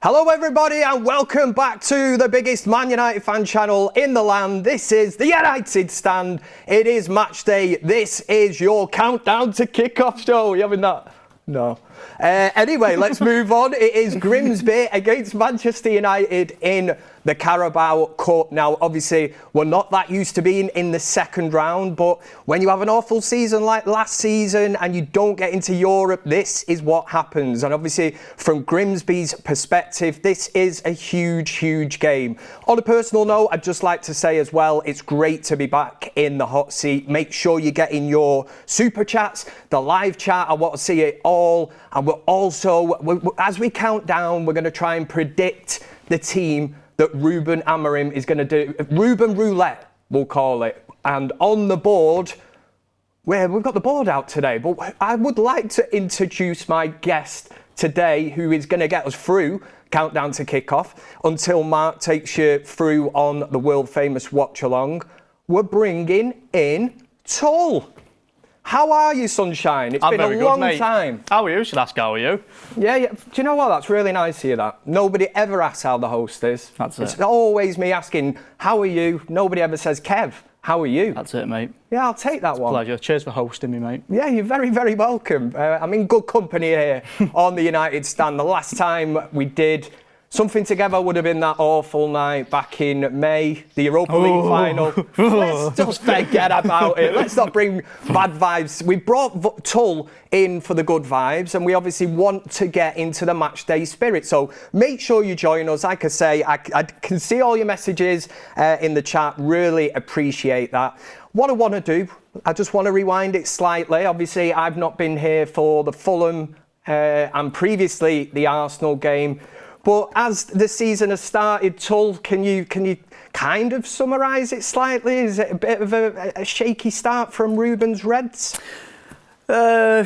Hello everybody and welcome back to the biggest Man United fan channel in the land. This is the United Stand. It is match day. This is your countdown to kickoff show. You having that? No. Anyway, let's move on. It is Grimsby against Manchester United in the Carabao Cup. Now, obviously, we're not that used to being in the second round, but when you have an awful season like last season and you don't get into Europe, this is what happens. And obviously, from Grimsby's perspective, this is a huge, huge game. On a personal note, I'd just like to say as well, it's great to be back in the hot seat. Make sure you get in your super chats, the live chat. I want to see it all. And we're also, as we count down, we're going to try and predict the team that Ruben Amorim is going to do. Ruben Roulette, we'll call it. And on the board, we've got the board out today, but I would like to introduce my guest today who is going to get us through Countdown to Kickoff until Mark takes you through on the world famous watch along. We're bringing in Tull. How are you, Sunshine? It's been a long time. How are you? Should ask how are you? Yeah. Do you know what? That's really nice to hear that. Nobody ever asks how the host is. That's it. It's always me asking, how are you? Nobody ever says, Kev, how are you? That's it, mate. Yeah, I'll take that one. Pleasure. Cheers for hosting me, mate. Yeah, you're very, very welcome. I'm in good company here on the United Stand. The last time we did something together would have been that awful night back in May, the Europa League final. Let's just forget about it. Let's not bring bad vibes. We brought Tull in for the good vibes, and we obviously want to get into the match day spirit. So make sure you join us. Like I say, I can see all your messages in the chat. Really appreciate that. What I want to do, I just want to rewind it slightly. Obviously, I've not been here for the Fulham and previously the Arsenal game. But as the season has started, Tull, can you kind of summarise it slightly? Is it a bit of a shaky start from Ruben's Reds? A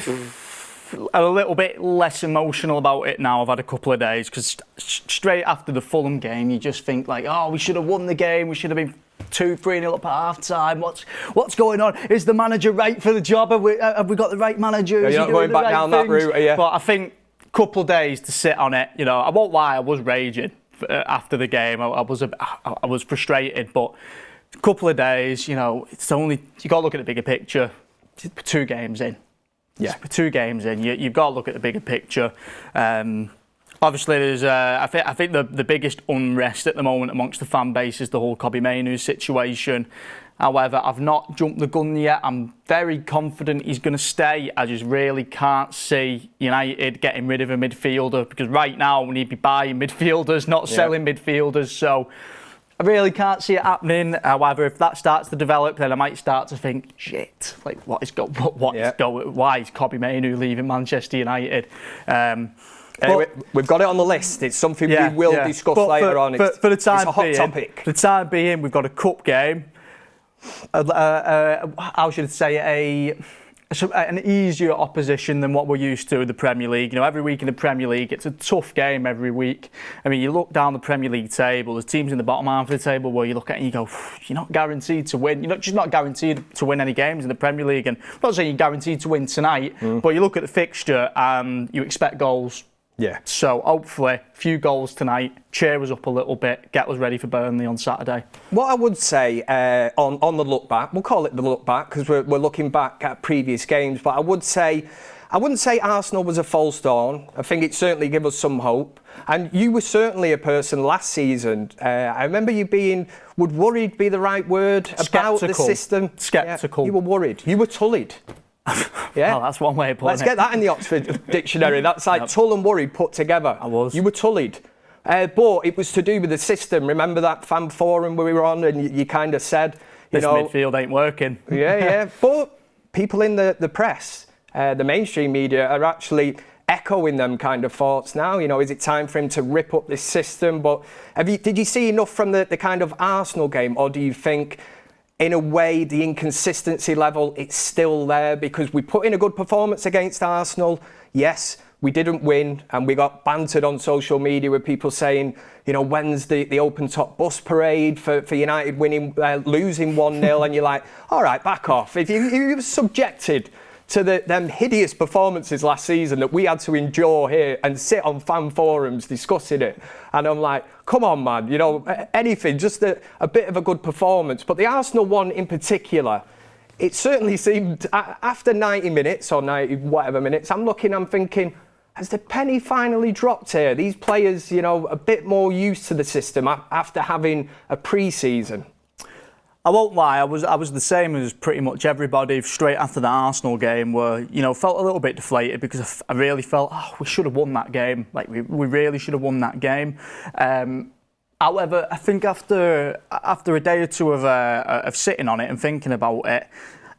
little bit less emotional about it now. I've had a couple of days because straight after the Fulham game, you just think like, oh, we should have won the game. We should have been 2-3-0 up at half time. What's going on? Is the manager right for the job? Have we got the right manager? You're not going back down that route, are you? But I think couple of days to sit on it, you know. I won't lie, I was raging after the game. I was frustrated, but a couple of days, you know, you got to look at the bigger picture. 2 games in, yeah, 2 games in, you've got to look at the bigger picture. Obviously, there's I think the biggest unrest at the moment amongst the fan base is the whole Mainoo situation. However, I've not jumped the gun yet. I'm very confident he's going to stay. I just really can't see United getting rid of a midfielder because right now we need to be buying midfielders, not selling midfielders. So I really can't see it happening. However, if that starts to develop, then I might start to think, shit, like why is Mainoo leaving Manchester United? We've got it on the list. It's something we will discuss later on. For the time it's a hot being, topic. For the time being, we've got a cup game. How should I say an easier opposition than what we're used to in the Premier League. You know, every week in the Premier League, it's a tough game every week. I mean, you look down the Premier League table, there's teams in the bottom half of the table where you look at it and you go, you're not guaranteed to win. You're just not guaranteed to win any games in the Premier League. And I'm not saying you're guaranteed to win tonight, but you look at the fixture and you expect goals. Yeah. So hopefully, a few goals tonight, cheer us up a little bit, get us ready for Burnley on Saturday. What I would say on the look back, we'll call it the look back because we're looking back at previous games, but I wouldn't say Arsenal was a false dawn. I think it certainly gave us some hope. And you were certainly a person last season. I remember you would worried be the right word, about the system. Sceptical. Yeah, you were worried. You were tullied. Yeah, well, that's one way of putting it. Let's get that in the Oxford Dictionary. That's like tull and worried put together. I was. You were tullied. But it was to do with the system. Remember that fan forum we were on and you kind of said, this midfield ain't working. Yeah. But people in the press, the mainstream media are actually echoing them kind of thoughts now. You know, is it time for him to rip up this system? But did you see enough from the kind of Arsenal game, or do you think in a way the inconsistency level, it's still there? Because we put in a good performance against Arsenal. Yes, we didn't win, and we got bantered on social media with people saying, you know, when's the open top bus parade for United losing 1-0? And you're like, all right, back off. If you were subjected to them hideous performances last season that we had to endure here and sit on fan forums discussing it. And I'm like, come on, man, you know, anything, just a bit of a good performance. But the Arsenal one in particular, it certainly seemed, after 90 minutes or 90 whatever minutes, I'm thinking, has the penny finally dropped here? These players, you know, a bit more used to the system after having a pre-season. I won't lie, I was the same as pretty much everybody straight after the Arsenal game, where, you know, felt a little bit deflated because I really felt, oh, we should have won that game. Like, we really should have won that game. However, I think after a day or two of sitting on it and thinking about it,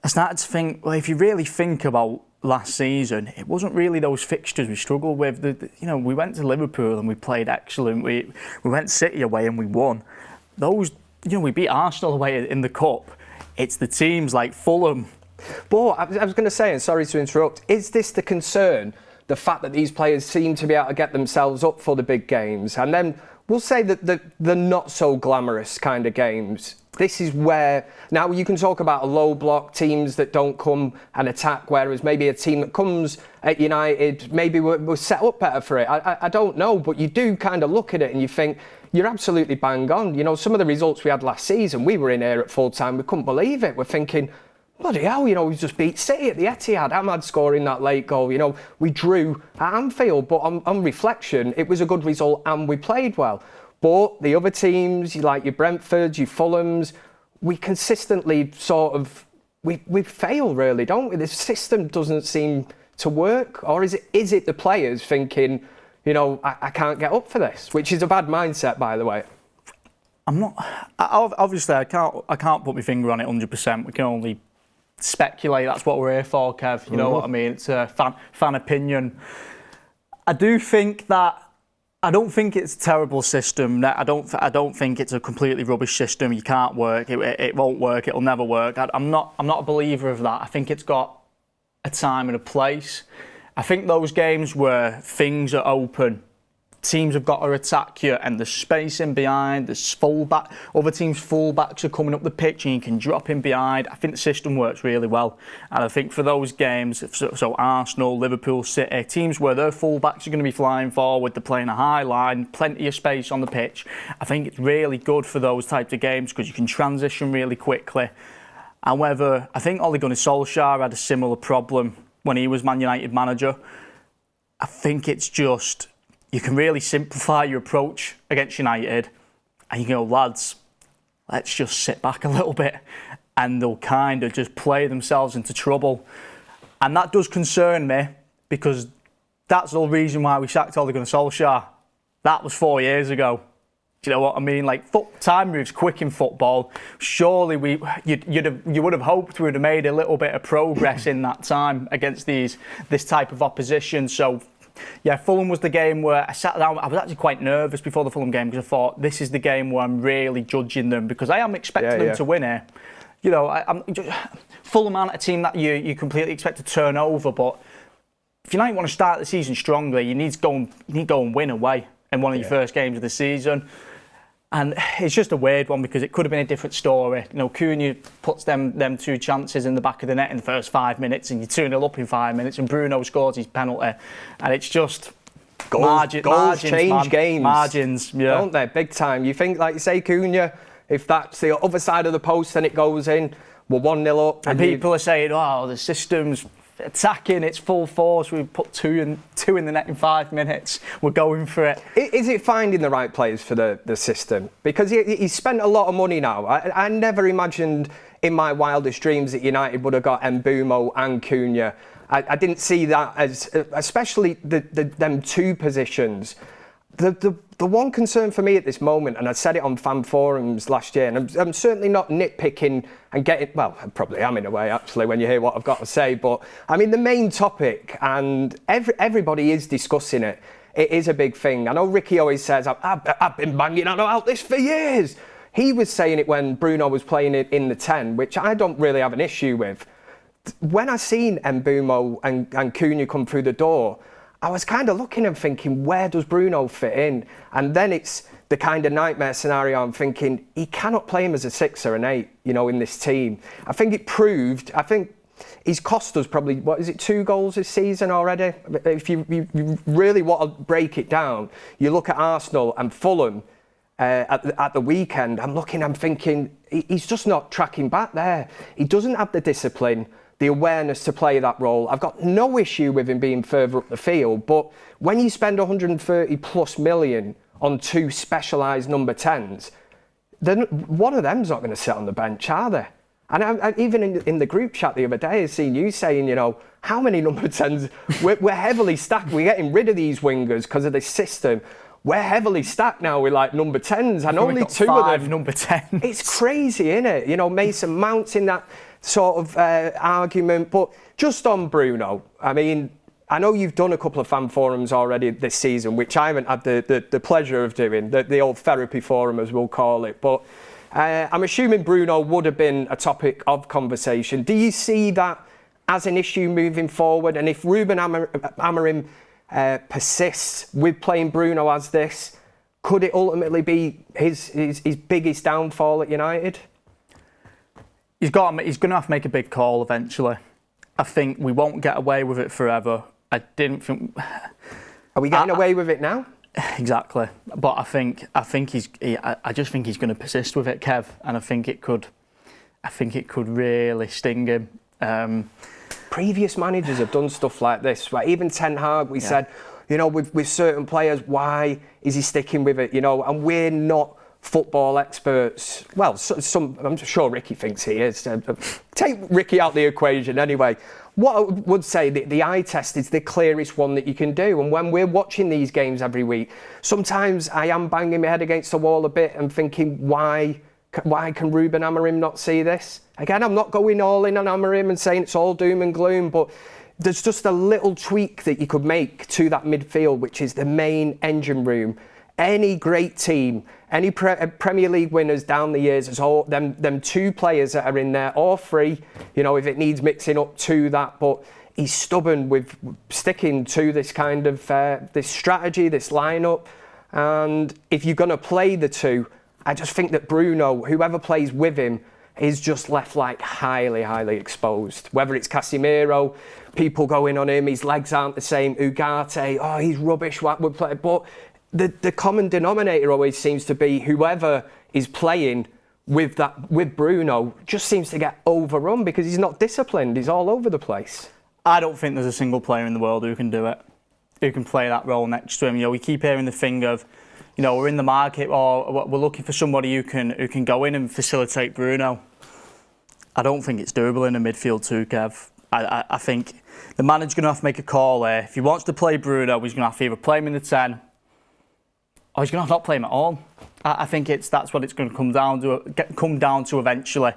I started to think, well, if you really think about last season, it wasn't really those fixtures we struggled with. You know, we went to Liverpool and we played excellent. We went City away and we won. Those, you know, we beat Arsenal away in the Cup. It's the teams like Fulham. But I was going to say, and sorry to interrupt, is this the concern? The fact that these players seem to be able to get themselves up for the big games, and then we'll say that the not so glamorous kind of games. This is where, now you can talk about a low block, teams that don't come and attack, whereas maybe a team that comes at United, maybe we're set up better for it. I don't know, but you do kind of look at it and you think, you're absolutely bang on. You know, some of the results we had last season, we were in here at full time, we couldn't believe it. We're thinking, bloody hell, you know, we just beat City at the Etihad. Ahmad scoring that late goal, you know, we drew at Anfield, but on reflection, it was a good result and we played well. But the other teams, like your Brentfords, your Fulhams, we consistently sort of, we fail really, don't we? The system doesn't seem to work. Or is it the players thinking, you know, I can't get up for this, which is a bad mindset, by the way. Obviously, I can't put my finger on it 100%. We can only speculate. That's what we're here for, Kev. You know what I mean? It's a fan opinion. I don't think it's a terrible system. I don't think it's a completely rubbish system. You can't work. It won't work. It'll never work. I'm not a believer of that. I think it's got a time and a place. I think those games where things are open, teams have got to attack you, and there's space in behind, there's other teams' fullbacks are coming up the pitch and you can drop in behind. I think the system works really well. And I think for those games, so Arsenal, Liverpool, City, teams where their fullbacks are going to be flying forward, they're playing a high line, plenty of space on the pitch, I think it's really good for those types of games because you can transition really quickly. However, I think Ole Gunnar Solskjaer had a similar problem when he was Man United manager. I think it's just, you can really simplify your approach against United and you can go, lads, let's just sit back a little bit, and they'll kind of just play themselves into trouble. And that does concern me because that's the reason why we sacked Ole Gunnar Solskjaer. That was 4 years ago. Do you know what I mean? Like, time moves quick in football. Surely you would have hoped we would have made a little bit of progress in that time against this type of opposition. So, yeah, Fulham was the game where I sat down. I was actually quite nervous before the Fulham game because I thought, this is the game where I'm really judging them because I am expecting them to win here. You know, Fulham aren't a team that you completely expect to turn over, but if United want to start the season strongly, you need to go and win away in one of your first games of the season. And it's just a weird one because it could have been a different story. You know, Cunha puts them two chances in the back of the net in the first 5 minutes and you're 2-0 up in 5 minutes and Bruno scores his penalty. And it's just goals change games. Margins, yeah. Don't they? Big time. You think, like you say, Cunha, if that's the other side of the post and it goes in, we're 1-0 up. And people are saying, oh, the system's attacking, it's full force, we put two in the net in 5 minutes, we're going for it. Is it finding the right players for the system? Because he's spent a lot of money now. I never imagined in my wildest dreams that United would have got Mbeumo and Cunha. I didn't see that as, especially them two positions. The one concern for me at this moment, and I said it on fan forums last year, and I'm certainly not nitpicking and getting, well, I probably am in a way actually when you hear what I've got to say, but I mean the main topic, and everybody is discussing it. It is a big thing. I know Ricky always says, I've been banging on about this for years. He was saying it when Bruno was playing it in the 10, which I don't really have an issue with. When I seen Mbeumo and Cunha come through the door, I was kind of looking and thinking, where does Bruno fit in? And then it's the kind of nightmare scenario. I'm thinking, he cannot play him as a 6 or an 8, you know, in this team. I think it proved, he's cost us probably, what is it, 2 goals this season already? If you really want to break it down, you look at Arsenal and Fulham at the weekend, I'm thinking, he's just not tracking back there. He doesn't have the discipline, the awareness to play that role. I've got no issue with him being further up the field, but when you spend 130 plus million on 2 specialised number 10s, then one of them's not going to sit on the bench, are they? And I even in the group chat the other day, I seen you saying, you know, how many number 10s? We're heavily stacked. We're getting rid of these wingers because of this system. We're heavily stacked now with like number 10s, and only 2 of them. Number 10s. It's crazy, isn't it? You know, Mason Mount's in that sort of argument. But just on Bruno, I mean, I know you've done a couple of fan forums already this season, which I haven't had the pleasure of doing, the old therapy forum as we'll call it. But I'm assuming Bruno would have been a topic of conversation. Do you see that as an issue moving forward? And if Ruben Amorim persists with playing Bruno as this, could it ultimately be his biggest downfall at United? He's going to have to make a big call eventually. I think we won't get away with it forever. I didn't think. Are we getting away with it now? Exactly, but I just think he's going to persist with it, Kev, and I think it could really sting him. Previous managers have done stuff like this, right? Even Ten Hag, we said, you know, with certain players, why is he sticking with it? You know, and we're not football experts. Well, I'm sure Ricky thinks he is. Take Ricky out the equation anyway. What I would say, the eye test is the clearest one that you can do. And when we're watching these games every week, sometimes I am banging my head against the wall a bit and thinking, why can Ruben Amorim not see this? Again, I'm not going all in on Amorim and saying it's all doom and gloom, but there's just a little tweak that you could make to that midfield, which is the main engine room. Any great team, any Premier League winners down the years, it's all them 2 players that are in there, or 3, you know, if it needs mixing up to that. But he's stubborn with sticking to this kind of this strategy, this lineup. And if you're going to play the 2, I just think that Bruno, whoever plays with him, is just left like highly, highly exposed. Whether it's Casemiro, people going on him, his legs aren't the same. Ugarte, oh, he's rubbish. What would play? But the common denominator always seems to be whoever is playing with Bruno just seems to get overrun because he's not disciplined. He's all over the place. I don't think there's a single player in the world who can do it, who can play that role next to him. You know, we keep hearing the thing of, you know, we're in the market or we're looking for somebody who can go in and facilitate Bruno. I don't think it's doable in a midfield too, Kev. I think the manager's going to have to make a call there. If he wants to play Bruno, he's going to have to either play him in the 10 or he's going to have to not play him at all. I think that's what it's going to come down to eventually.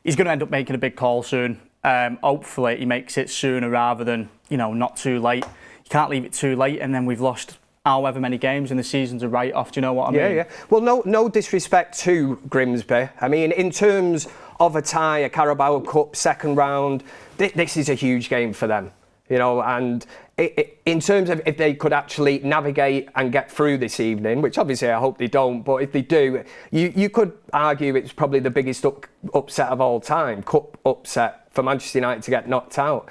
He's going to end up making a big call soon. Hopefully he makes it sooner rather than, you know, not too late. You can't leave it too late and then we've lost however many games in the season to write off. Do you know what I mean? Yeah. Well, no disrespect to Grimsby. I mean, in terms of a tie, a Carabao Cup second round, this is a huge game for them. You know, and in terms of if they could actually navigate and get through this evening, which obviously I hope they don't, but if they do, you could argue it's probably the biggest upset of all time, cup upset for Manchester United to get knocked out.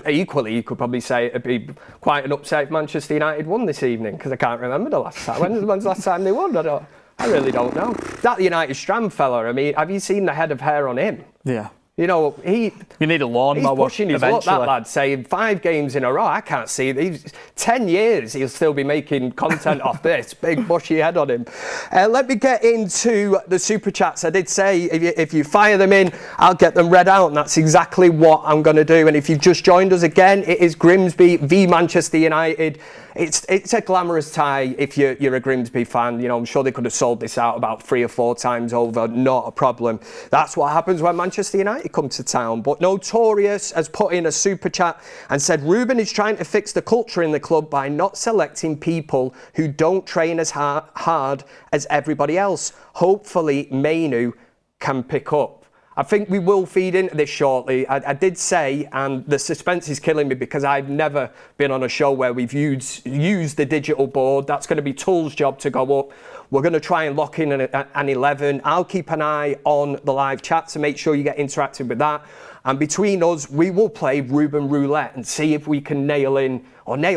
Equally, you could probably say it'd be quite an upset if Manchester United won this evening, because I can't remember the last time. When's the last time they won? I really don't know. That United Strand fella, I mean, have you seen the head of hair on him? Yeah. You know, you need a lawnmower. He's pushing his luck, that lad, saying 5 games in a row. I can't see it. 10 years, he'll still be making content off this. Big bushy head on him. Let me get into the super chats. I did say if you fire them in, I'll get them read out, and that's exactly what I'm going to do. And if you've just joined us again, it is Grimsby v Manchester United. It's a glamorous tie if you're a Grimsby fan. You know, I'm sure they could have sold this out about 3 or 4 times over. Not a problem. That's what happens when Manchester United come to town. But Notorious has put in a super chat and said Ruben is trying to fix the culture in the club by not selecting people who don't train as hard as everybody else. Hopefully Mainoo can pick up. I think we will feed into this shortly. I did say, and the suspense is killing me because I've never been on a show where we've used the digital board. That's going to be Tull's job to go up. We're going to try and lock in an 11. I'll keep an eye on the live chat to make sure you get interactive with that. And between us, we will play Ruben Roulette and see if we can nail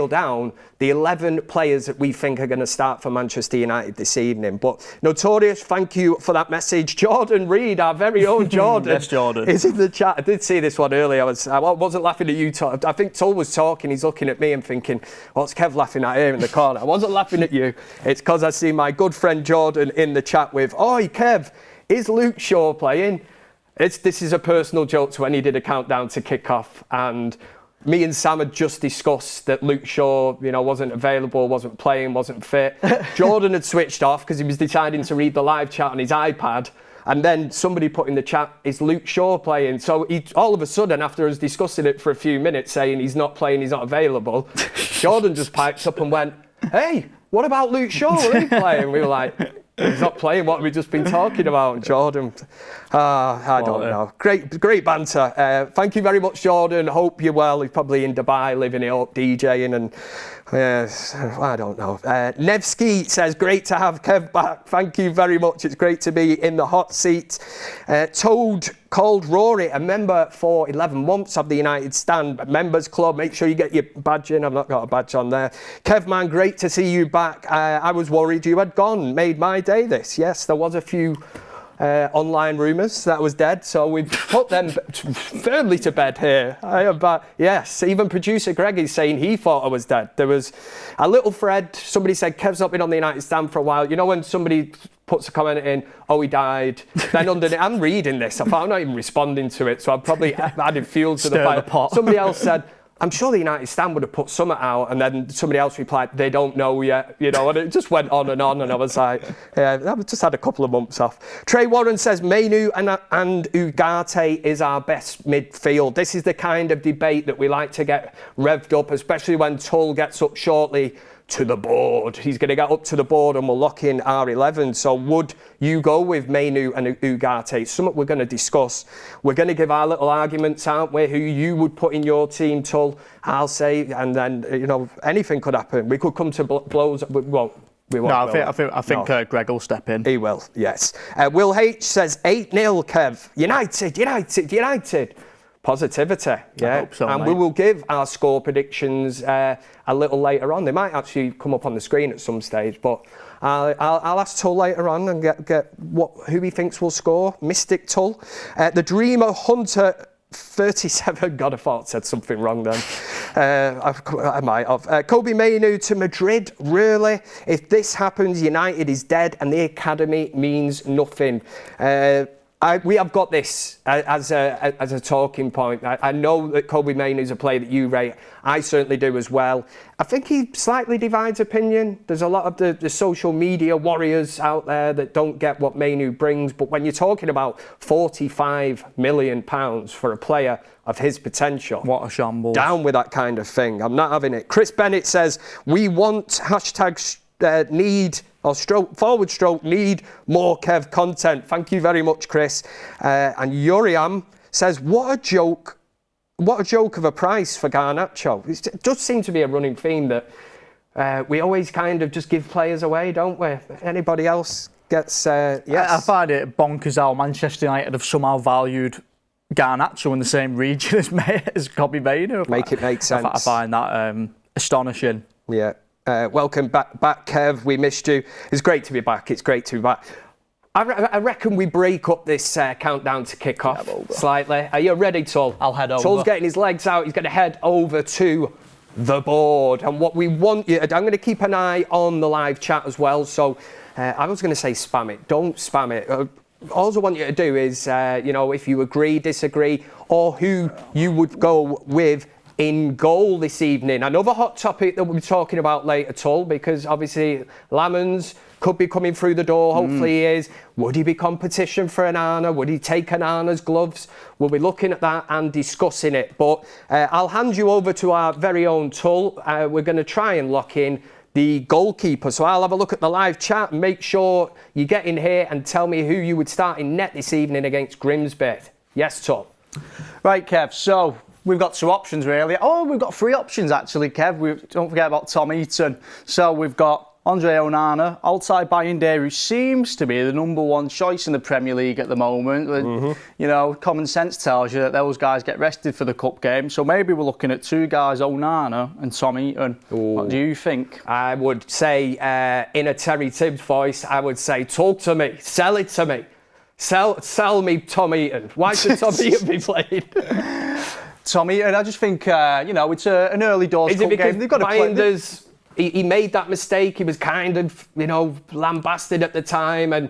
down the 11 players that we think are going to start for Manchester United this evening. But Notorious, thank you for that message. Jordan Reed, our very own Jordan, yes, Jordan, is in the chat. I did see this one earlier. I wasn't laughing at you, Tull. I think Tull was talking. He's looking at me and thinking, what's Kev laughing at here in the corner? I wasn't laughing at you. It's because I see my good friend Jordan in the chat with, "Oi, Kev, is Luke Shaw playing?" This is a personal joke to when he did a countdown to Kickoff, and me and Sam had just discussed that Luke Shaw, wasn't available, wasn't playing, wasn't fit. Jordan had switched off because he was deciding to read the live chat on his iPad, and then somebody put in the chat, "Is Luke Shaw playing?" So he, all of a sudden, after us discussing it for a few minutes, saying he's not playing, he's not available, Jordan just piped up and went, "Hey, what about Luke Shaw? Will he play?" And we were like, "He's not playing what we've just been talking about." Jordan, I don't know. Great banter. Thank you very much, Jordan. Hope you're well. He's probably in Dubai, living it up, DJing, and I don't know. Nevsky says, "Great to have Kev back." Thank you very much. It's great to be in the hot seat. Toad called Rory a member for 11 months of the United Stand Members Club. Make sure you get your badge in. I've not got a badge on there. Kev, man, great to see you back. I was worried you had gone. Made my day this. Yes, there was a few online rumours that I was dead, so we've put them firmly to bed here. Yes, even producer Greg is saying he thought I was dead. There was a little thread. Somebody said Kev's not been on the United Stand for a while. You know when somebody puts a comment in, "Oh, he died." Then underneath, I'm reading this. I'm not even responding to it, so I'm probably adding fuel to the fire. Pot. Somebody else said, "I'm sure the United Stand would have put something out," and then somebody else replied, "They don't know yet," and it just went on, and I was like, yeah, I've just had a couple of months off. Trey Warren says, "Mainoo and Ugarte is our best midfield." This is the kind of debate that we like to get revved up, especially when Tull gets up shortly to the board. He's going to get up to the board and we'll lock in our 11. So would you go with Mainoo and Ugarte? It's something we're going to discuss. We're going to give our little arguments, aren't we? Who you would put in your team, Tull, I'll say, and then, anything could happen. We could come to blows. We won't. No, I think Greg will step in. He will, yes. Will H says 8-0, Kev. United. Positivity, yeah. I hope so, and mate. we will give our score predictions a little later on. They might actually come up on the screen at some stage, but I'll ask Tull later on and get who he thinks will score. Mystic Tull. The Dreamer Hunter 37. God, I thought I said something wrong then. I might have. Kobe Mainoo to Madrid. Really? If this happens, United is dead and the academy means nothing. We have got this as a talking point. I know that Kobe Mainoo is a player that you rate. I certainly do as well. I think he slightly divides opinion. There's a lot of the social media warriors out there that don't get what Mainoo brings. But when you're talking about £45 million for a player of his potential. What a shambles. Down with that kind of thing. I'm not having it. Chris Bennett says, "We want hashtag need or forward stroke need more Kev content." Thank you very much, Chris. And Yuriam says, what a joke of a price for Garnacho. It does seem to be a running theme that we always kind of just give players away, don't we? Anybody else gets yes. I find it bonkers how Manchester United have somehow valued Garnacho in the same region as Kobe Mainoo. Make it make sense. I find that astonishing. Yeah. Welcome back, Kev. We missed you. It's great to be back. I reckon we break up this countdown to Kickoff slightly. Are you ready, Tull? I'll head over. Tull's getting his legs out. He's going to head over to the board. And what we want you... I'm going to keep an eye on the live chat as well. So I was going to say spam it. Don't spam it. All I want you to do is, if you agree, disagree, or who you would go with in goal this evening. Another hot topic that we'll be talking about later, Tull, because obviously Lamons could be coming through the door. Hopefully he is. Would he be competition for Onana? Would he take Onana's gloves? We'll be looking at that and discussing it. But I'll hand you over to our very own Tull. We're going to try and lock in the goalkeeper. So I'll have a look at the live chat and make sure you get in here and tell me who you would start in net this evening against Grimsby. Yes, Tom. Right, Kev, so we've got 2 options really. Oh, we've got 3 options actually, Kev. Don't forget about Tom Heaton. So we've got Andre Onana, outside Bayern, who seems to be the number 1 choice in the Premier League at the moment. You know, common sense tells you that those guys get rested for the cup game. So maybe we're looking at 2 guys, Onana and Tom Heaton. Ooh. What do you think? I would say, in a Terry Tibbs voice, I would say, talk to me, sell it to me. Sell me Tom Heaton. Why should Tom Heaton be played? Tom Heaton, I just think, you know, it's an early doors cup game. They've got to play. He made that mistake. He was kind of, you know, lambasted at the time. And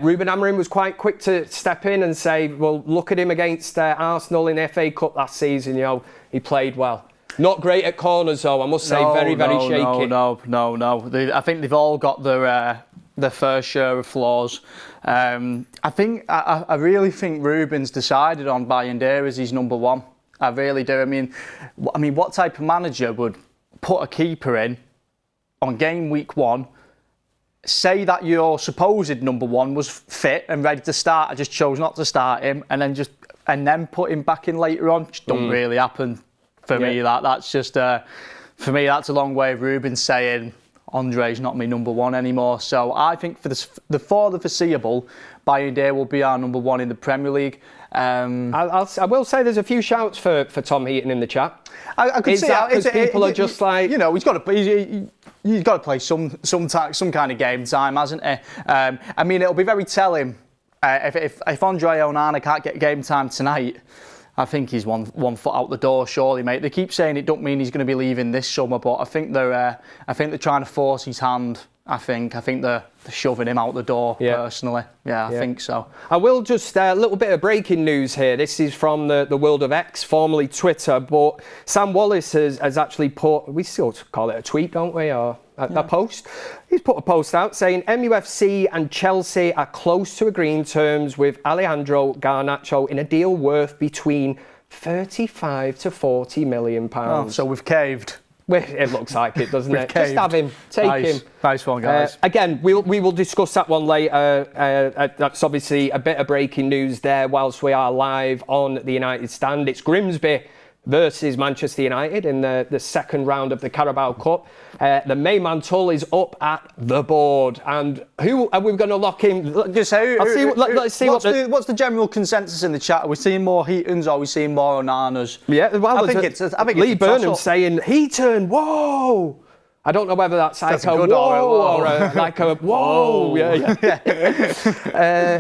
Ruben was quite quick to step in and say, well, look at him against Arsenal in the FA Cup last season. You know, he played well. Not great at corners, though. I must say, very shaky. No. I think they've all got their fair share of flaws. I really think Ruben's decided on Bayern as his number 1. I really do. I mean, what type of manager would put a keeper in on game week 1, say that your supposed number 1 was fit and ready to start, I just chose not to start him, and then put him back in later on? Just don't really happen for me. That's just for me, that's a long way of Ruben saying Andre's not my number 1 anymore. So I think for the foreseeable, Bayern will be our number 1 in the Premier League. I will say there's a few shouts for Tom Heaton in the chat. I could see that because people are just like, you know, he's got to play some kind of game time, hasn't he? I mean, it'll be very telling if Andre Onana can't get game time tonight. I think he's one foot out the door, surely, mate. They keep saying it don't mean he's going to be leaving this summer, but I think they're trying to force his hand. I think they're shoving him out the door, personally. Yeah, I think so. I will just, a little bit of breaking news here. This is from the world of X, formerly Twitter, but Sam Wallace has actually put, we still call it a tweet, don't we, or a post? He's put a post out saying MUFC and Chelsea are close to agreeing terms with Alejandro Garnacho in a deal worth between 35 to 40 million pounds. Oh, so we've caved. It looks like it, doesn't it? Just have him. Take him. Nice one, guys. Again, we will discuss that one later. That's obviously a bit of breaking news there whilst we are live on the United Stand. It's Grimsby versus Manchester United in the second round of the Carabao Cup. The main man Tull is up at the board. And who are we going to lock in? Let's see what's the general consensus in the chat. Are we seeing more Heatons or are we seeing more Onanas? Yeah, well, I think it's Lee Burnham saying Heaton, whoa. I don't know whether that's like a whoa or like a whoa. Yeah.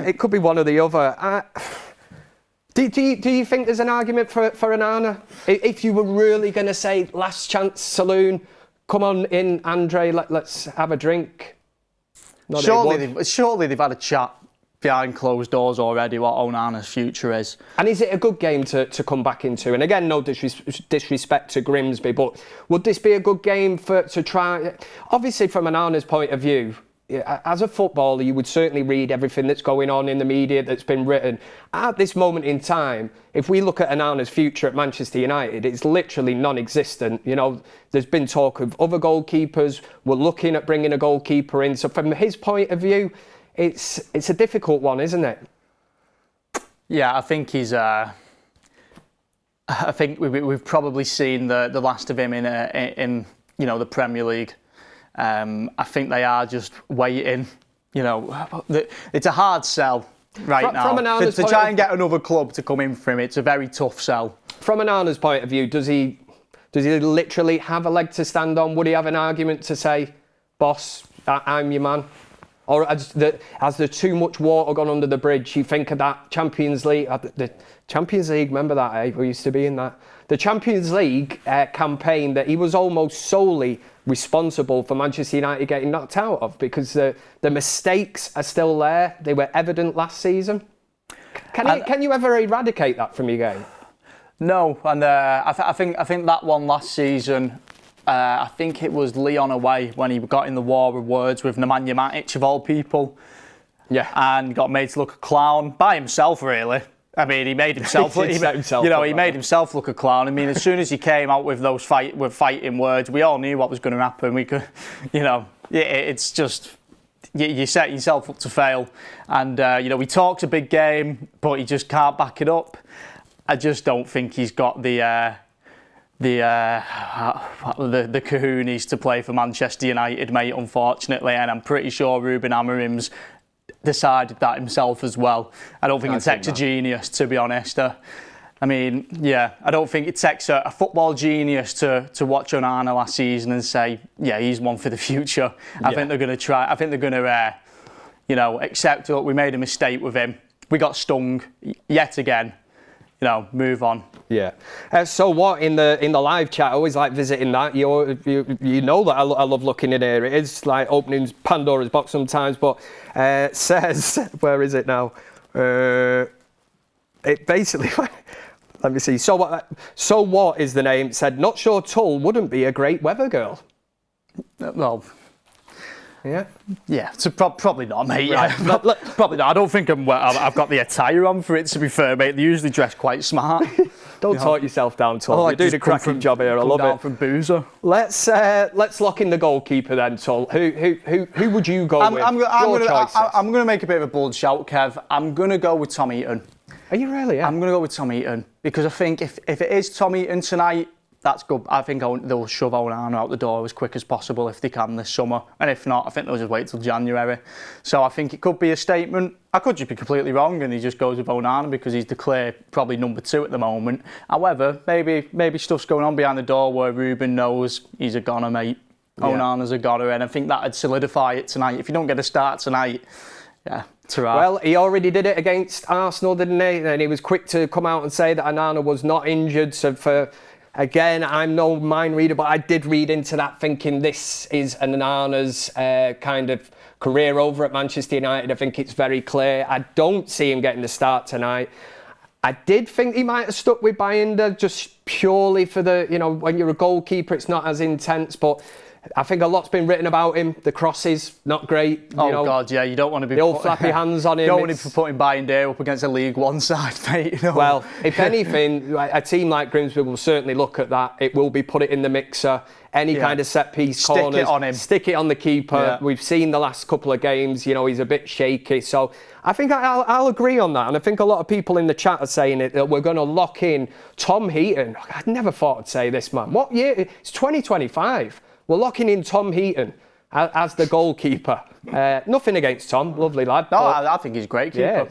It could be one or the other. Do you think there's an argument for Onana? If you were really going to say last chance saloon, come on in, Andre, let's have a drink. Surely they've had a chat behind closed doors already what Onana's future is. And is it a good game to come back into? And again, no disrespect to Grimsby, but would this be a good game to try? Obviously, from Onana's point of view, as a footballer, you would certainly read everything that's going on in the media that's been written. At this moment in time, if we look at Onana's future at Manchester United, it's literally non-existent. You know, there's been talk of other goalkeepers. We're looking at bringing a goalkeeper in. So from his point of view, it's a difficult one, isn't it? Yeah, I think he's. I think we've probably seen the last of him in the Premier League. I think they are just waiting. You know, it's a hard sell right now. To try and get another club to come in for him, it's a very tough sell. From Onana's point of view, does he literally have a leg to stand on? Would he have an argument to say, boss, I'm your man? Or has there too much water gone under the bridge? You think of that Champions League, the Champions League, remember that, eh? We used to be in that. The Champions League campaign that he was almost solely responsible for Manchester United getting knocked out of, because the mistakes are still there. They were evident last season. Can you ever eradicate that from your game? No, and I think that one last season, I think it was Lyon away when he got in the war of words with Nemanja Matic of all people. Yeah, and got made to look a clown by himself, really. I mean, he made himself. He made himself look a clown. I mean, as soon as he came out with those fighting words, we all knew what was going to happen. We could, it's just you set yourself up to fail. And he talks a big game, but he just can't back it up. I just don't think he's got the kahunas to play for Manchester United, mate, unfortunately. And I'm pretty sure Ruben Amorim's decided that himself as well. I don't think it takes a genius, to be honest. I don't think it takes a football genius to watch Onana last season and say, yeah, he's one for the future. I think they're going to try. I think they're going to, accept that we made a mistake with him. We got stung yet again. Move on. Yeah. So what in the live chat? I always like visiting that. You know that I love looking in here. It is like opening Pandora's box sometimes. But says, where is it now? It basically. Let me see. So what is the name? It said, not sure Tull wouldn't be a great weather girl. Well. Yeah, so probably not, mate. Right. Yeah. Probably not. I don't think I've got the attire on for it, to be fair, mate. They usually dress quite smart. Don't talk yourself down, Tull. You're doing a cracking job here. I love it. From Boozer. Let's lock in the goalkeeper then, Tull. Who would you go with? I'm going to make a bit of a bold shout, Kev. I'm going to go with Tom Heaton. Are you really? Yeah. I'm going to go with Tom Heaton because I think if it is Tom Heaton tonight, that's good. I think they'll shove Onana out the door as quick as possible if they can this summer. And if not, I think they'll just wait till January. So I think it could be a statement. I could just be completely wrong and he just goes with Onana because he's the clear probably number 2 at the moment. However, maybe stuff's going on behind the door where Ruben knows he's a goner, mate. Yeah. Onana's a goner, and I think that'd solidify it tonight. If you don't get a start tonight, yeah. Well, he already did it against Arsenal, didn't he? And he was quick to come out and say that Onana was not injured. So again, I'm no mind reader, but I did read into that thinking this is Onana's kind of career over at Manchester United. I think it's very clear. I don't see him getting the start tonight. I did think he might have stuck with Binder just purely for the, when you're a goalkeeper, it's not as intense, but I think a lot's been written about him. The crosses, not great. God, yeah, you don't want to be... The old flappy hands on him. You don't want to be putting Binder up against a League One side, mate. Well, if anything, a team like Grimsby will certainly look at that. It will be put it in the mixer. Any kind of set-piece corners. Stick it on him. Stick it on the keeper. Yeah. We've seen the last couple of games, he's a bit shaky. So I think I'll agree on that. And I think a lot of people in the chat are saying it, that we're going to lock in Tom Heaton. I never thought I'd say this, man. What year? It's 2025. We're locking in Tom Heaton as the goalkeeper. Nothing against Tom, lovely lad. No, I think he's a great keeper.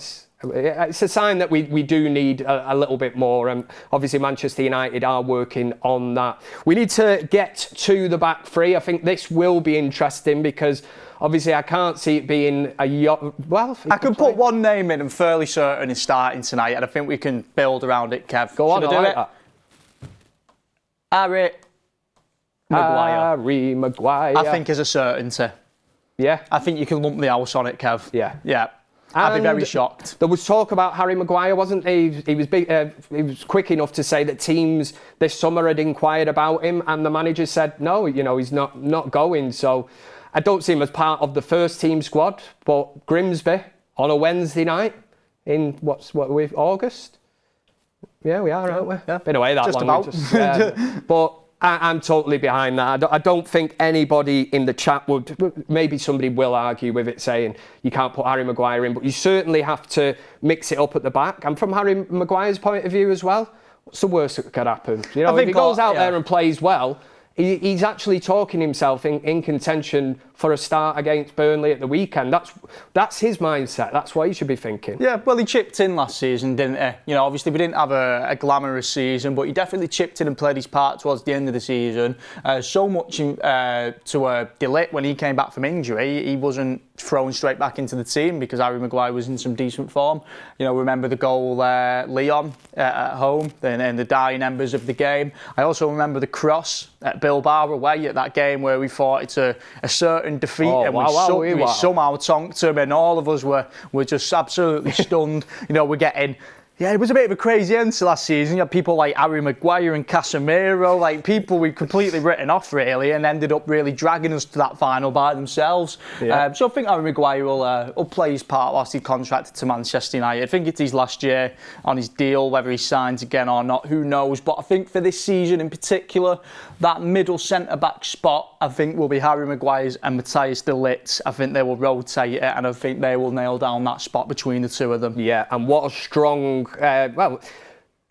Yeah, it's a sign that we do need a little bit more. And obviously Manchester United are working on that. We need to get to the back three. I think this will be interesting because obviously I can't see it being I could put one name in. I'm fairly certain he's starting tonight, and I think we can build around it, Kev. Go on, I like that. Harry Maguire. I think is a certainty. Yeah. I think you can lump the house on it, Kev. Yeah. I'd be very shocked. There was talk about Harry Maguire, wasn't he? He was big. He was quick enough to say that teams this summer had inquired about him, and the manager said no. He's not going. So I don't see him as part of the first team squad. But Grimsby on a Wednesday night in August. Yeah, we are, aren't we? Yeah. Been away that just long. About. But I'm totally behind that. I don't think anybody in the chat would, maybe somebody will argue with it saying you can't put Harry Maguire in, but you certainly have to mix it up at the back. And from Harry Maguire's point of view as well, what's the worst that could happen? If he goes out there and plays well, he's actually talking himself in contention for a start against Burnley at the weekend. That's his mindset. That's what he should be thinking. Yeah, well, he chipped in last season, didn't he? Obviously we didn't have a glamorous season, but he definitely chipped in and played his part towards the end of the season. So much to a delight when he came back from injury, he wasn't thrown straight back into the team because Harry Maguire was in some decent form. Remember the goal Leon at home and the dying embers of the game. I also remember the cross at Bilbao away at that game where we thought it's a certain defeat and we somehow tonked him, and all of us were just absolutely stunned. We're getting Yeah, it was a bit of a crazy end to last season. You had people like Harry Maguire and Casemiro, like people we'd completely written off really, and ended up really dragging us to that final by themselves. Yeah. So I think Harry Maguire will play his part whilst he's contracted to Manchester United. I think it's his last year on his deal, whether he signs again or not, who knows. But I think for this season in particular, that middle centre-back spot, I think will be Harry Maguire's and Matthias de Ligt. I think they will rotate it, and I think they will nail down that spot between the two of them. Yeah, and what a strong... well,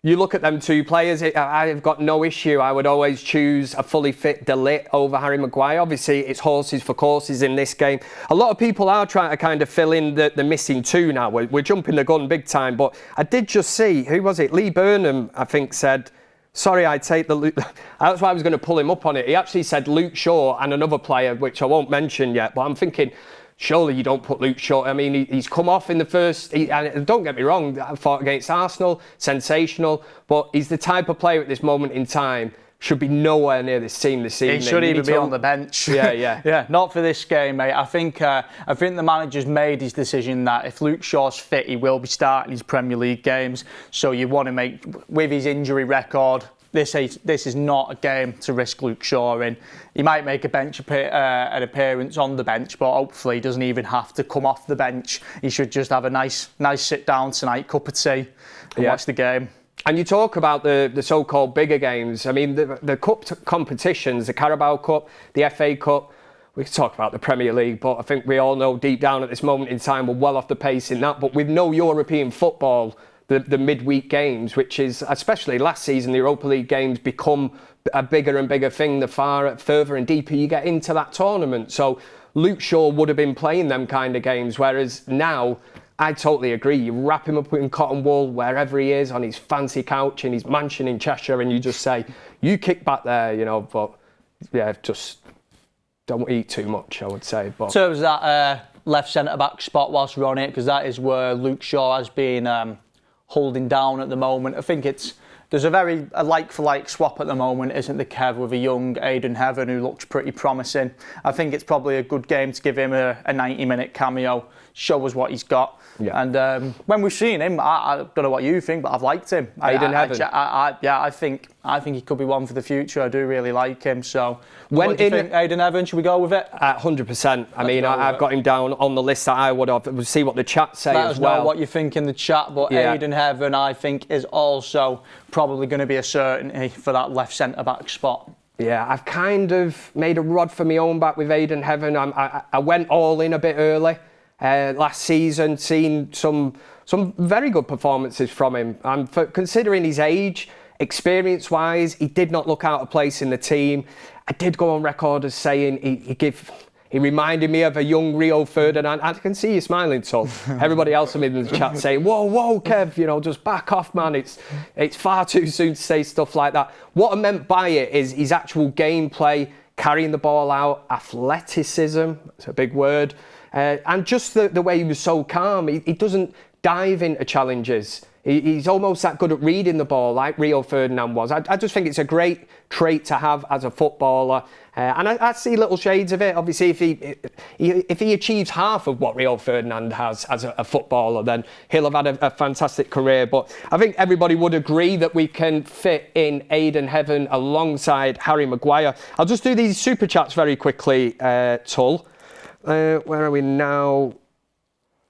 you look at them two players, I've got no issue. I would always choose a fully fit de Ligt over Harry Maguire. Obviously, it's horses for courses in this game. A lot of people are trying to kind of fill in the missing two now. We're jumping the gun big time, but I did just see, who was it? Lee Burnham, I think, said... Sorry, I take the Luke. That's why I was going to pull him up on it. He actually said Luke Shaw and another player, which I won't mention yet, but I'm thinking, surely you don't put Luke Shaw. I mean, he's come off in the first, and don't get me wrong, I fought against Arsenal, sensational, but he's the type of player at this moment in time should be nowhere near this team this evening. He should even be on the bench. Yeah, yeah. Yeah, not for this game, mate. I think the manager's made his decision that if Luke Shaw's fit, he will be starting his Premier League games. So you want to make, with his injury record, this is not a game to risk Luke Shaw in. He might make an appearance on the bench, but hopefully he doesn't even have to come off the bench. He should just have a nice sit down tonight, cup of tea, and watch the game. And you talk about the so-called bigger games. I mean, the cup competitions, the Carabao Cup, the FA Cup, we could talk about the Premier League, but I think we all know deep down at this moment in time we're well off the pace in that. But with no European football, the midweek games, which is, especially last season, the Europa League games become a bigger and bigger thing the further and deeper you get into that tournament. So Luke Shaw would have been playing them kind of games, whereas now... I totally agree. You wrap him up in cotton wool wherever he is on his fancy couch in his mansion in Cheshire, and you just say, you kick back there, you know, but yeah, just don't eat too much, I would say. But so was that left centre-back spot whilst we're on it, because that is where Luke Shaw has been holding down at the moment. I think there's a like-for-like swap at the moment, isn't there, Kev, with a young Aidan Heaven who looks pretty promising. I think it's probably a good game to give him a 90-minute cameo, show us what he's got. Yeah. And when we've seen him, I don't know what you think, but I've liked him. Aidan Heaven. I think he could be one for the future. I do really like him. So, what do you think, Aidan Heaven? Should we go with it? 100%. I mean, I've got him down on the list that I would have. We'll see what the chat say Let as us well. know what you think in the chat. But Aidan Heaven, I think, is also probably going to be a certainty for that left centre-back spot. Yeah, I've kind of made a rod for my own back with Aidan Heaven. I went all in a bit early last season, seen some very good performances from him. And considering his age, experience-wise, he did not look out of place in the team. I did go on record as saying he reminded me of a young Rio Ferdinand. I can see you smiling, Tull. Everybody else in the chat saying, whoa, Kev, you know, just back off, man. It's far too soon to say stuff like that. What I meant by it is his actual gameplay, carrying the ball out, athleticism, it's a big word, and just the way he was so calm. He doesn't dive into challenges. He's almost that good at reading the ball like Rio Ferdinand was. I just think it's a great trait to have as a footballer. And I see little shades of it. Obviously, if he achieves half of what Rio Ferdinand has as a footballer, then he'll have had a fantastic career. But I think everybody would agree that we can fit in Aidan Heaven alongside Harry Maguire. I'll just do these super chats very quickly, Tull. Where are we now?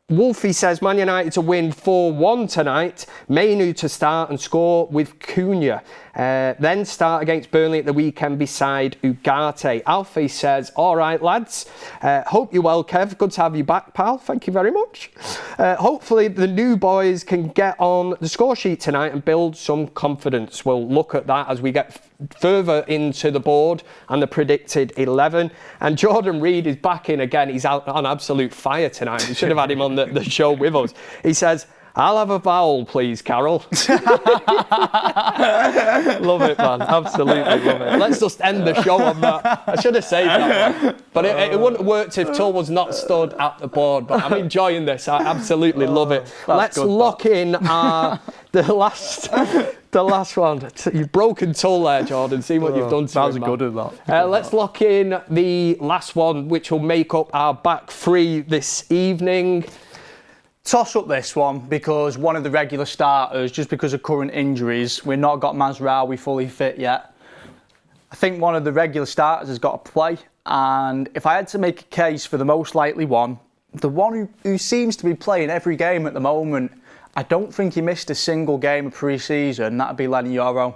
Wolfie says Man United to win 4-1 tonight. Mainoo to start and score with Cunha. Then start against Burnley at the weekend beside Ugarte. Alfie says, all right, lads. Hope you're well, Kev. Good to have you back, pal. Thank you very much. Hopefully the new boys can get on the score sheet tonight and build some confidence. We'll look at that as we get further into the board and the predicted 11. And Jordan Reed is back in again. He's out on absolute fire tonight. We should have had him on the show with us. He says, I'll have a vowel, please, Carol. Love it, man. Absolutely love it. Let's just end the show on that. I should have saved that one. But it wouldn't have worked if Tull was not stood at the board. But I'm enjoying this. I absolutely love it. Let's lock in the last one. You've broken Tull there, Jordan. See what you've done to him. That was good at that. Let's lock in the last one, which will make up our back three this evening. Toss up this one because one of the regular starters, just because of current injuries, we've not got Mazraoui fully fit yet. I think one of the regular starters has got to play, and if I had to make a case for the most likely one, the one who seems to be playing every game at the moment, I don't think he missed a single game of pre-season, that'd be Lenny Yoro.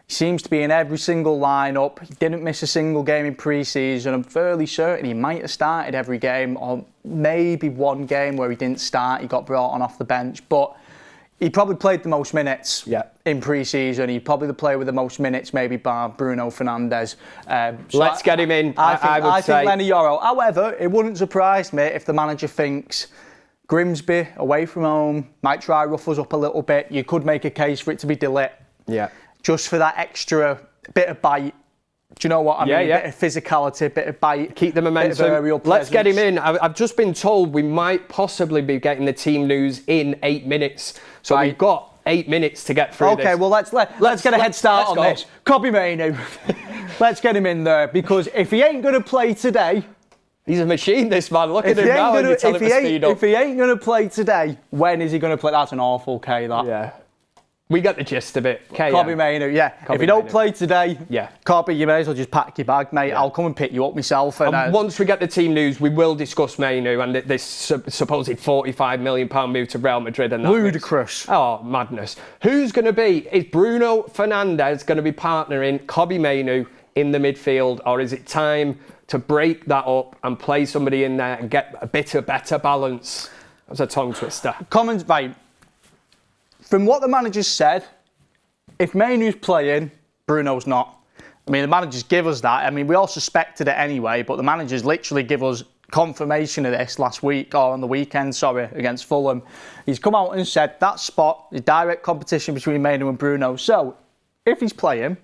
He seems to be in every single lineup. He didn't miss a single game in pre-season. I'm fairly certain he might have started every game, or maybe one game where he didn't start. He got brought on off the bench, but he probably played the most minutes in pre-season. He's probably the player with the most minutes, maybe bar Bruno Fernandes. Let's get him in. I think Lenny Yoro. However, it wouldn't surprise me if the manager thinks Grimsby away from home might try rough us up a little bit. You could make a case for it to be De Ligt. Yeah. Just for that extra bit of bite. Do you know what I mean? Yeah. A bit of physicality, bit of bite. Keep the momentum. Let's get him in. I've just been told we might possibly be getting the team news in 8 minutes. So we've got 8 minutes to get through this. Okay, well, let's get a head start on this. Copy Mainoo. Let's get him in there, because if he ain't going to play today... He's a machine, this man. Look at him now and you tell him to speed up. If he ain't going to play today, when is he going to play? That's an awful K, that. Yeah. We get the gist of it. Copy Mainoo, yeah. If you don't play today, Copy, you may as well just pack your bag, mate. I'll come and pick you up myself. And once we get the team news, we will discuss Mainoo and this supposed £45 million move to Real Madrid. And that ludicrous. Oh, madness. Who's going to be? Is Bruno Fernandes going to be partnering Kobbie Mainoo in the midfield, or is it time to break that up and play somebody in there and get a bit of better balance? That's a tongue twister. Comments, right. From what the manager's said, if Mainoo's playing, Bruno's not. I mean, the managers give us that. I mean, we all suspected it anyway, but the managers literally give us confirmation of this last week, or on the weekend, against Fulham. He's come out and said that spot is direct competition between Mainoo and Bruno. So, if he's playing,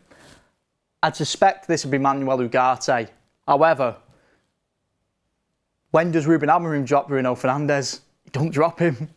I'd suspect this would be Manuel Ugarte. However, when does Ruben Amorim drop Bruno Fernandes? You don't drop him.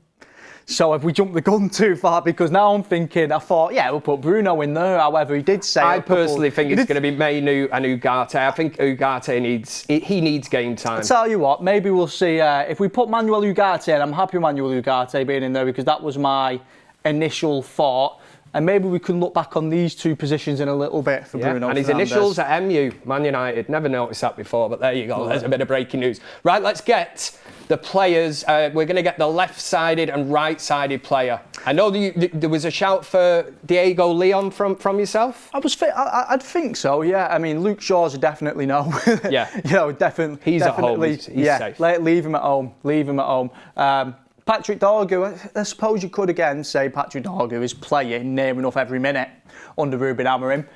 So have we jumped the gun too far? Because now I'm thinking, I thought, we'll put Bruno in there. However, he did say... I personally think it's going to be Mainoo and Ugarte. I think Ugarte needs game time. I'll tell you what, maybe we'll see... if we put Manuel Ugarte in, I'm happy with Manuel Ugarte being in there, because that was my initial thought. And maybe we can look back on these two positions in a little bit for Bruno and his Fernandes. initials are MU, Man United. Never noticed that before, but there you go. There's a bit of breaking news. Right, let's get the players. We're going to get the left-sided and right-sided player. I know there was a shout for Diego Leon from yourself. I'd think so, yeah. I mean, Luke Shaw's a definitely no. Yeah. Definitely. He's at home. He's safe. Leave him at home. Leave him at home. Patrick Dorgu, I suppose you could again say Patrick Dorgu is playing near enough every minute under Ruben Amorim.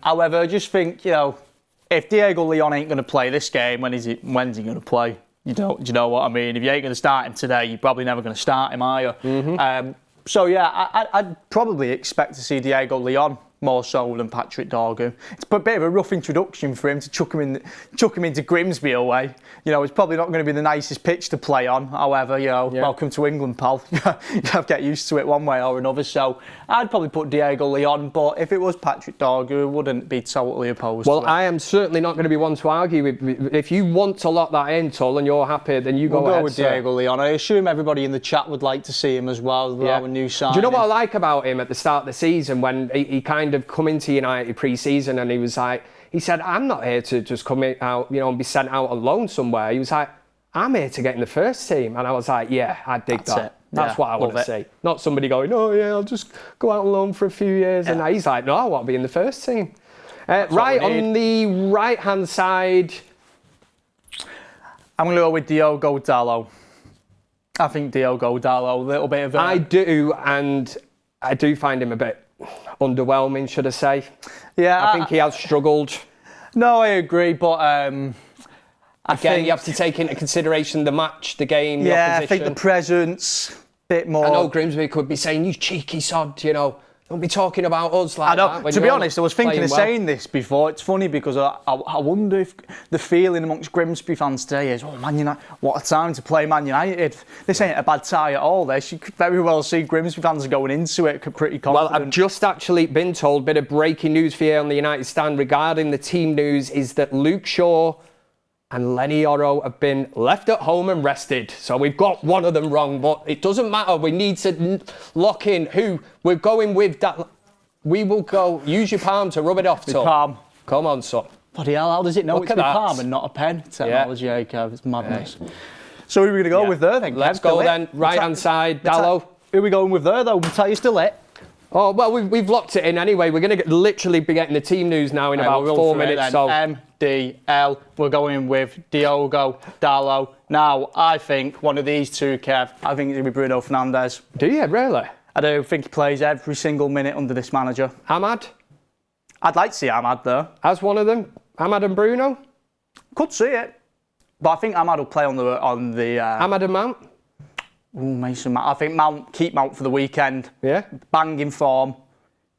However, I just think, if Diego Leon ain't going to play this game, when's he going to play? Do you know what I mean? If you ain't going to start him today, you're probably never going to start him, are you? Mm-hmm. I'd probably expect to see Diego Leon more so than Patrick Dorgu. It's a bit of a rough introduction for him to chuck him into Grimsby away. It's probably not going to be the nicest pitch to play on. However, welcome to England, pal. You have to get used to it one way or another. So I'd probably put Diego Leon, but if it was Patrick Dorgu, I wouldn't be totally opposed to it. I am certainly not going to be one to argue with. If you want to lock that in, Tull, and you're happy, then we'll go with Diego Leon. I assume everybody in the chat would like to see him as well. Our new signing. Do you know what I like about him at the start of the season, when he kind of come into United pre-season and he said, I'm not here to just come out, and be sent out on loan somewhere. He was like, I'm here to get in the first team. And I was like, I dig that. That's what I want to see. Not somebody going, I'll just go out on loan for a few years. Yeah. And he's like, no, I want to be in the first team. Right, on the right-hand side, I'm going to go with Diogo Dalot. I think Diogo Dalot, a little bit of I do, and I do find him a bit underwhelming, should I say. Yeah. I think he has struggled. No, I agree, but I think you have to take into consideration the match, the game, the opposition. I think the presence, bit more. I know Grimsby could be saying, you cheeky sod, don't be talking about us like that. To be honest, I was thinking of saying this before. It's funny because I wonder if the feeling amongst Grimsby fans today is, Man United, what a time to play Man United. This ain't a bad tie at all, this. You could very well see Grimsby fans going into it pretty confident. Well, I've just actually been told, bit of breaking news for you on the United Stand regarding the team news, is that Luke Shaw and Lenny Oro have been left at home and rested. So we've got one of them wrong, but it doesn't matter. We need to lock in who we're going with. That we will go. Use your palm to rub it off, Tom. Palm. Come on, son. Bloody hell, how does it know Look it's at with that. palm and not a pen? Technology, Kev, it's madness. Yeah. So who are we going to go with there then? Let's Kev? go Still then. it? Right-hand side, Dallo. Who are we going with there though? Mattia still it? Oh, well, we've locked it in anyway. We're going to literally be getting the team news now in about 4 minutes. So MDL, we're going with Diogo Dallo. Now, I think one of these two, Kev, I think it's going to be Bruno Fernandes. Do you, really? I do think he plays every single minute under this manager. Ahmad? I'd like to see Ahmad there. As one of them? Ahmad and Bruno? Could see it. But I think Ahmad will play on the Ahmad and Mount? Ooh, Mason Mount. I think keep Mount for the weekend. Yeah. Banging form.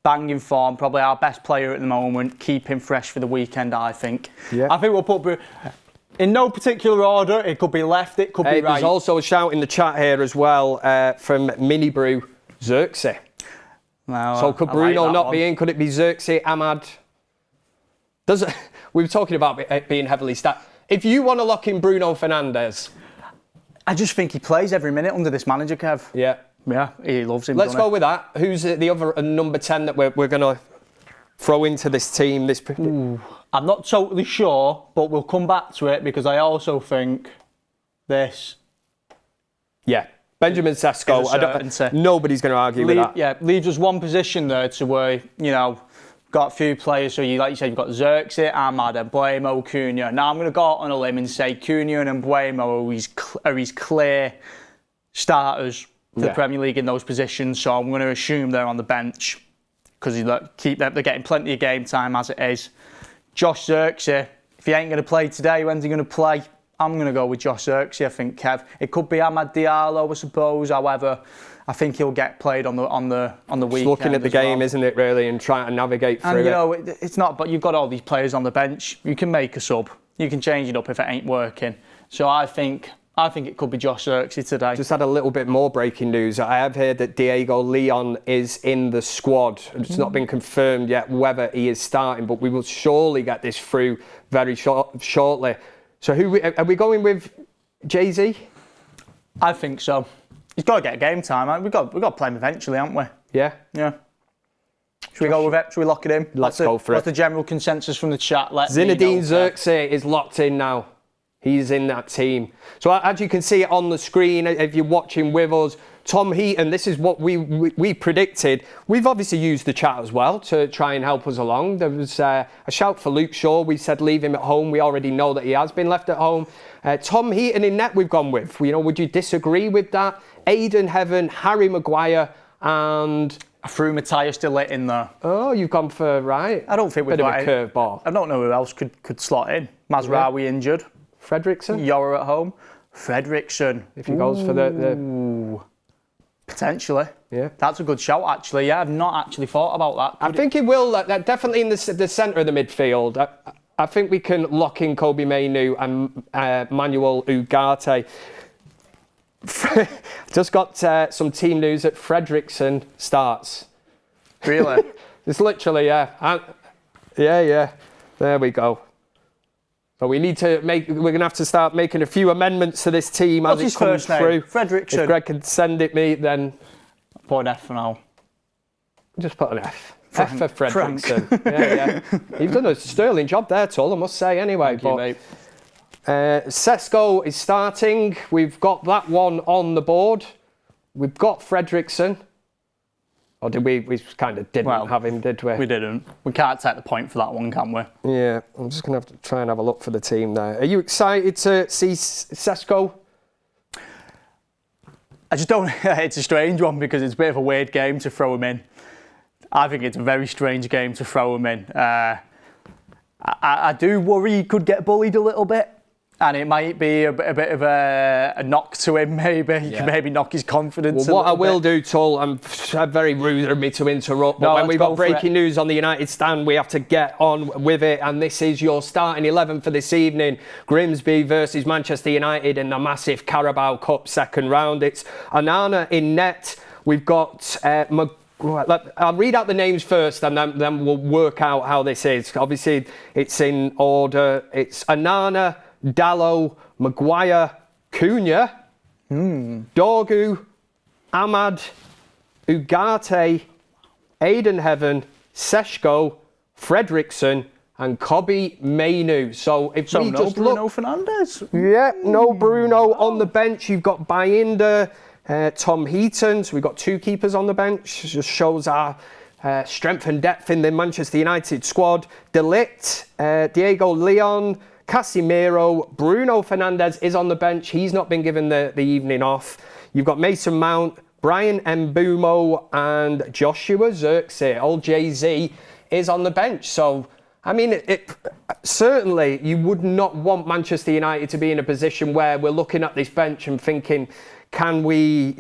Probably our best player at the moment. Keep him fresh for the weekend, I think. Yeah. I think we'll put in no particular order. It could be left, it could be right. There's also a shout in the chat here as well from Mini Brew Xerxes. No, So could Bruno not be in? Could it be Xerxes, Ahmad? We were talking about it being heavily stacked. If you want to lock in Bruno Fernandes... I just think he plays every minute under this manager, Kev. Yeah. Yeah, he loves him. Let's go with that. Who's the other number 10 that we're going to throw into this team? I'm not totally sure, but we'll come back to it because I also think this. Yeah. Benjamin Sesko. Nobody's going to argue with that. Yeah, leaves us one position there to where, got a few players. So like you said, you've got Xerxes, Ahmad, and Mbeumo, Cunha. Now I'm going to go out on a limb and say Cunha and Mbeumo are his clear starters for the Premier League in those positions. So I'm going to assume they're on the bench because they're getting plenty of game time as it is. Josh Xerxes, if he ain't going to play today, when's he going to play? I'm going to go with Josh Xerxes, I think, Kev. It could be Amad Diallo, I suppose. However, I think he'll get played on the weekend. Just looking at the game, isn't it, really, and trying to navigate through it. It's not, but you've got all these players on the bench. You can make a sub. You can change it up if it ain't working. So I think it could be Josh Xerxes today. Just had a little bit more breaking news. I have heard that Diego Leon is in the squad. It's not been confirmed yet whether he is starting, but we will surely get this through very shortly. So who are we going with? Jay-Z? I think so. He's got to get game time. We've got to play him eventually, haven't we? Yeah. Yeah. Should we go with it? Should we lock it in? Let's go for it. What's the general consensus from the chat? Zinedine Xerxes is locked in now. He's in that team. So as you can see it on the screen, if you're watching with us, Tom Heaton, this is what we predicted. We've obviously used the chat as well to try and help us along. There was a shout for Luke Shaw. We said leave him at home. We already know that he has been left at home. Tom Heaton in net we've gone with. Would you disagree with that? Aidan Heaven, Harry Maguire and... I threw Matthias de Ligt in there. Oh, you've gone for right. I don't think we've got a curveball. I don't know who else could slot in. Mazraoui injured. Fredrickson? Yora at home. Fredrickson. If he goes for the... Potentially. Yeah. That's a good shout, actually. Yeah, I've not actually thought about that. I think he will. Definitely in the centre of the midfield. I think we can lock in Kobe Mainoo and Manuel Ugarte. Just got some team news that Fredrickson starts. Really? It's literally, yeah. There we go. So we need to we're going to have to start making a few amendments to this team as it comes through. Fredrickson. If Greg can send it me, then... Put an F for now. Just put an F. F for Fredrickson. Yeah. You've done a sterling job there, Tull, I must say, anyway. Thank you, mate. Sesko is starting. We've got that one on the board. We've got Fredrickson. Or did we kind of didn't have him, did we? We didn't. We can't take the point for that one, can we? Yeah, I'm just going to have to try and have a look for the team there. Are you excited to see Sesko? I just don't... It's a strange one because it's a bit of a weird game to throw him in. I think it's a very strange game to throw him in. I do worry he could get bullied a little bit. And it might be a bit of a knock to him, maybe. You can maybe knock his confidence Well, what I will do, Tull, I'm very rude of me to interrupt, but when we've got breaking news on the United stand, we have to get on with it. And this is your starting 11 for this evening. Grimsby versus Manchester United in the massive Carabao Cup second round. It's Onana in net. We've got... I'll read out the names first and then we'll work out how this is. Obviously, it's in order. It's Onana, Dallo, Maguire, Cunha, Dorgu, Ahmad, Ugarte, Aidan Heaven, Seshko, Fredrickson, and Kobbie Mainoo. So if we no just Bruno look, Fernandes. yeah, no Bruno on the bench. You've got Bayinda, Tom Heaton. So we've got 2 keepers on the bench. It just shows our strength and depth in the Manchester United squad. De Ligt, Diego Leon, Casemiro, Bruno Fernandes is on the bench. He's not been given the evening off. You've got Mason Mount, Brian Mbeumo, and Joshua Zirkzee. Old Jay-Z is on the bench. So, I mean, certainly you would not want Manchester United to be in a position where we're looking at this bench and thinking, can we,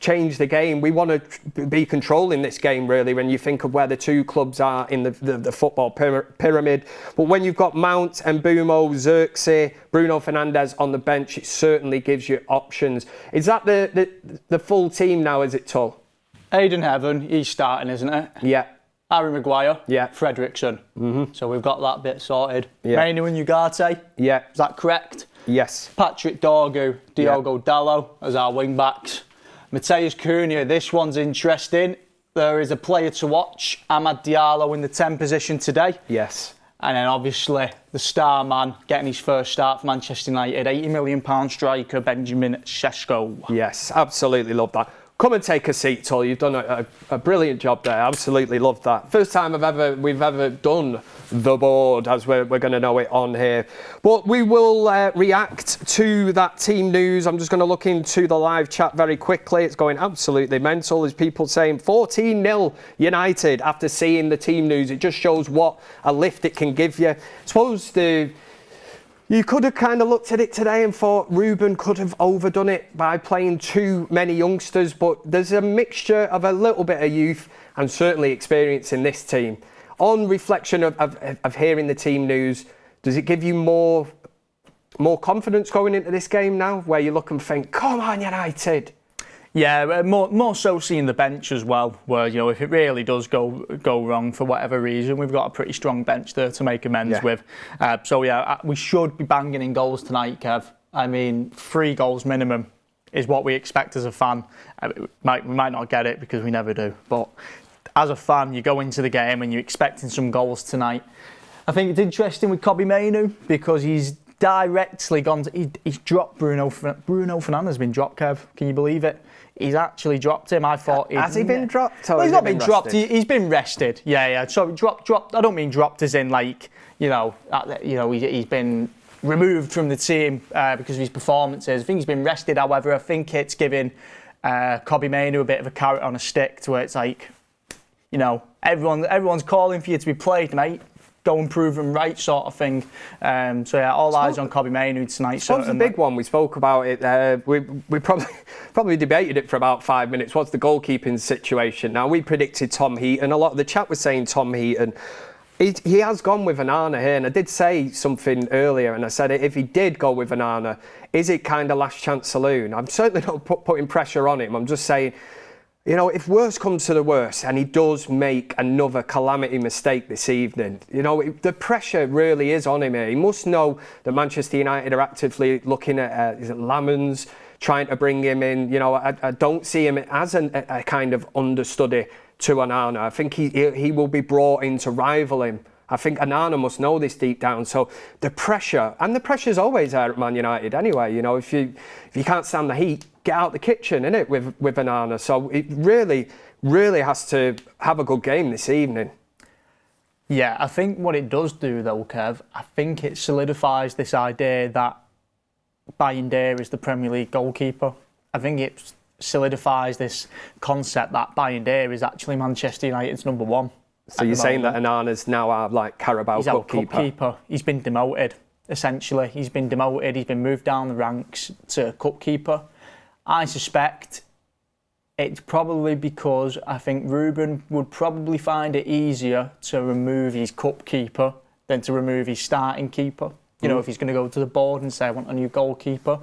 change the game? We want to be controlling this game, really, when you think of where the 2 clubs are in the football pyramid. But when you've got Mount, Mbeumo, Zirkzee, Bruno Fernandes on the bench, it certainly gives you options. Is that the full team now, is it, Tull? Aidan Heaven, he's starting, isn't it? Yeah. Harry Maguire, yeah. Fredrickson. So we've got that bit sorted. Yeah. Mainoo and Ugarte, yeah. Is that correct? Yes. Patrick Dorgu, Diogo Dallo as our wing backs. Mateus Cunha, this one's interesting. There is a player to watch, Amad Diallo in the 10 position today. Yes. And then obviously the star man getting his first start for Manchester United, £80 million striker Benjamin Sesko. Yes, absolutely love that. Come and take a seat, Tull. You've done a brilliant job there. Absolutely love that. First time we've ever done the board, as we're going to know it on here. But we will react to that team news. I'm just going to look into the live chat very quickly. It's going absolutely mental. There's people saying 14-0 United after seeing the team news. It just shows what a lift it can give you. I suppose you could have kind of looked at it today and thought Ruben could have overdone it by playing too many youngsters, but there's a mixture of a little bit of youth and certainly experience in this team. On reflection of hearing the team news, does it give you more confidence going into this game now, where you look and think, come on, United? Yeah, more so seeing the bench as well, where, if it really does go wrong for whatever reason, we've got a pretty strong bench there to make amends with. So we should be banging in goals tonight, Kev. I mean, 3 goals minimum is what we expect as a fan. We might not get it because we never do, but as a fan, you go into the game and you're expecting some goals tonight. I think it's interesting with Kobbie Mainoo because he's directly gone he's dropped Bruno Fernandes has been dropped, Kev. Can you believe it? He's actually dropped him. I thought has he been dropped? Well, he's not been dropped. He's been rested. Yeah. So dropped. I don't mean dropped as in he's been removed from the team because of his performances. I think he's been rested. However, I think it's giving Kobbie Mainoo a bit of a carrot on a stick, to where it's like, everyone's calling for you to be played, mate. Go and prove them right, sort of thing. All eyes on Kobbie Mainoo tonight. What's the big one? We spoke about it. We probably debated it for about 5 minutes. What's the goalkeeping situation? Now, we predicted Tom Heaton. A lot of the chat was saying Tom Heaton. He has gone with Onana here, and I did say something earlier, and I said if he did go with Onana, is it kind of last chance saloon? I'm certainly not putting pressure on him. I'm just saying, if worse comes to the worst and he does make another calamity mistake this evening, the pressure really is on him here. He must know that Manchester United are actively looking at Lamans, trying to bring him in. I don't see him as a kind of understudy to Onana. I think he will be brought in to rival him. I think Onana must know this deep down. So the pressure's always there at Man United anyway. If you can't stand the heat, get out the kitchen, innit, with Onana. So it really, really has to have a good game this evening. Yeah, I think what it does do though, Kev, I think it solidifies this idea that Bayindir is the Premier League goalkeeper. I think it solidifies this concept that Bayindir is actually Manchester United's number 1. So you're saying that Onana's now our Carabao Cup keeper? He's been demoted, essentially. He's been demoted. He's been moved down the ranks to cup keeper. I suspect it's probably because I think Ruben would probably find it easier to remove his cup keeper than to remove his starting keeper. If he's going to go to the board and say, I want a new goalkeeper.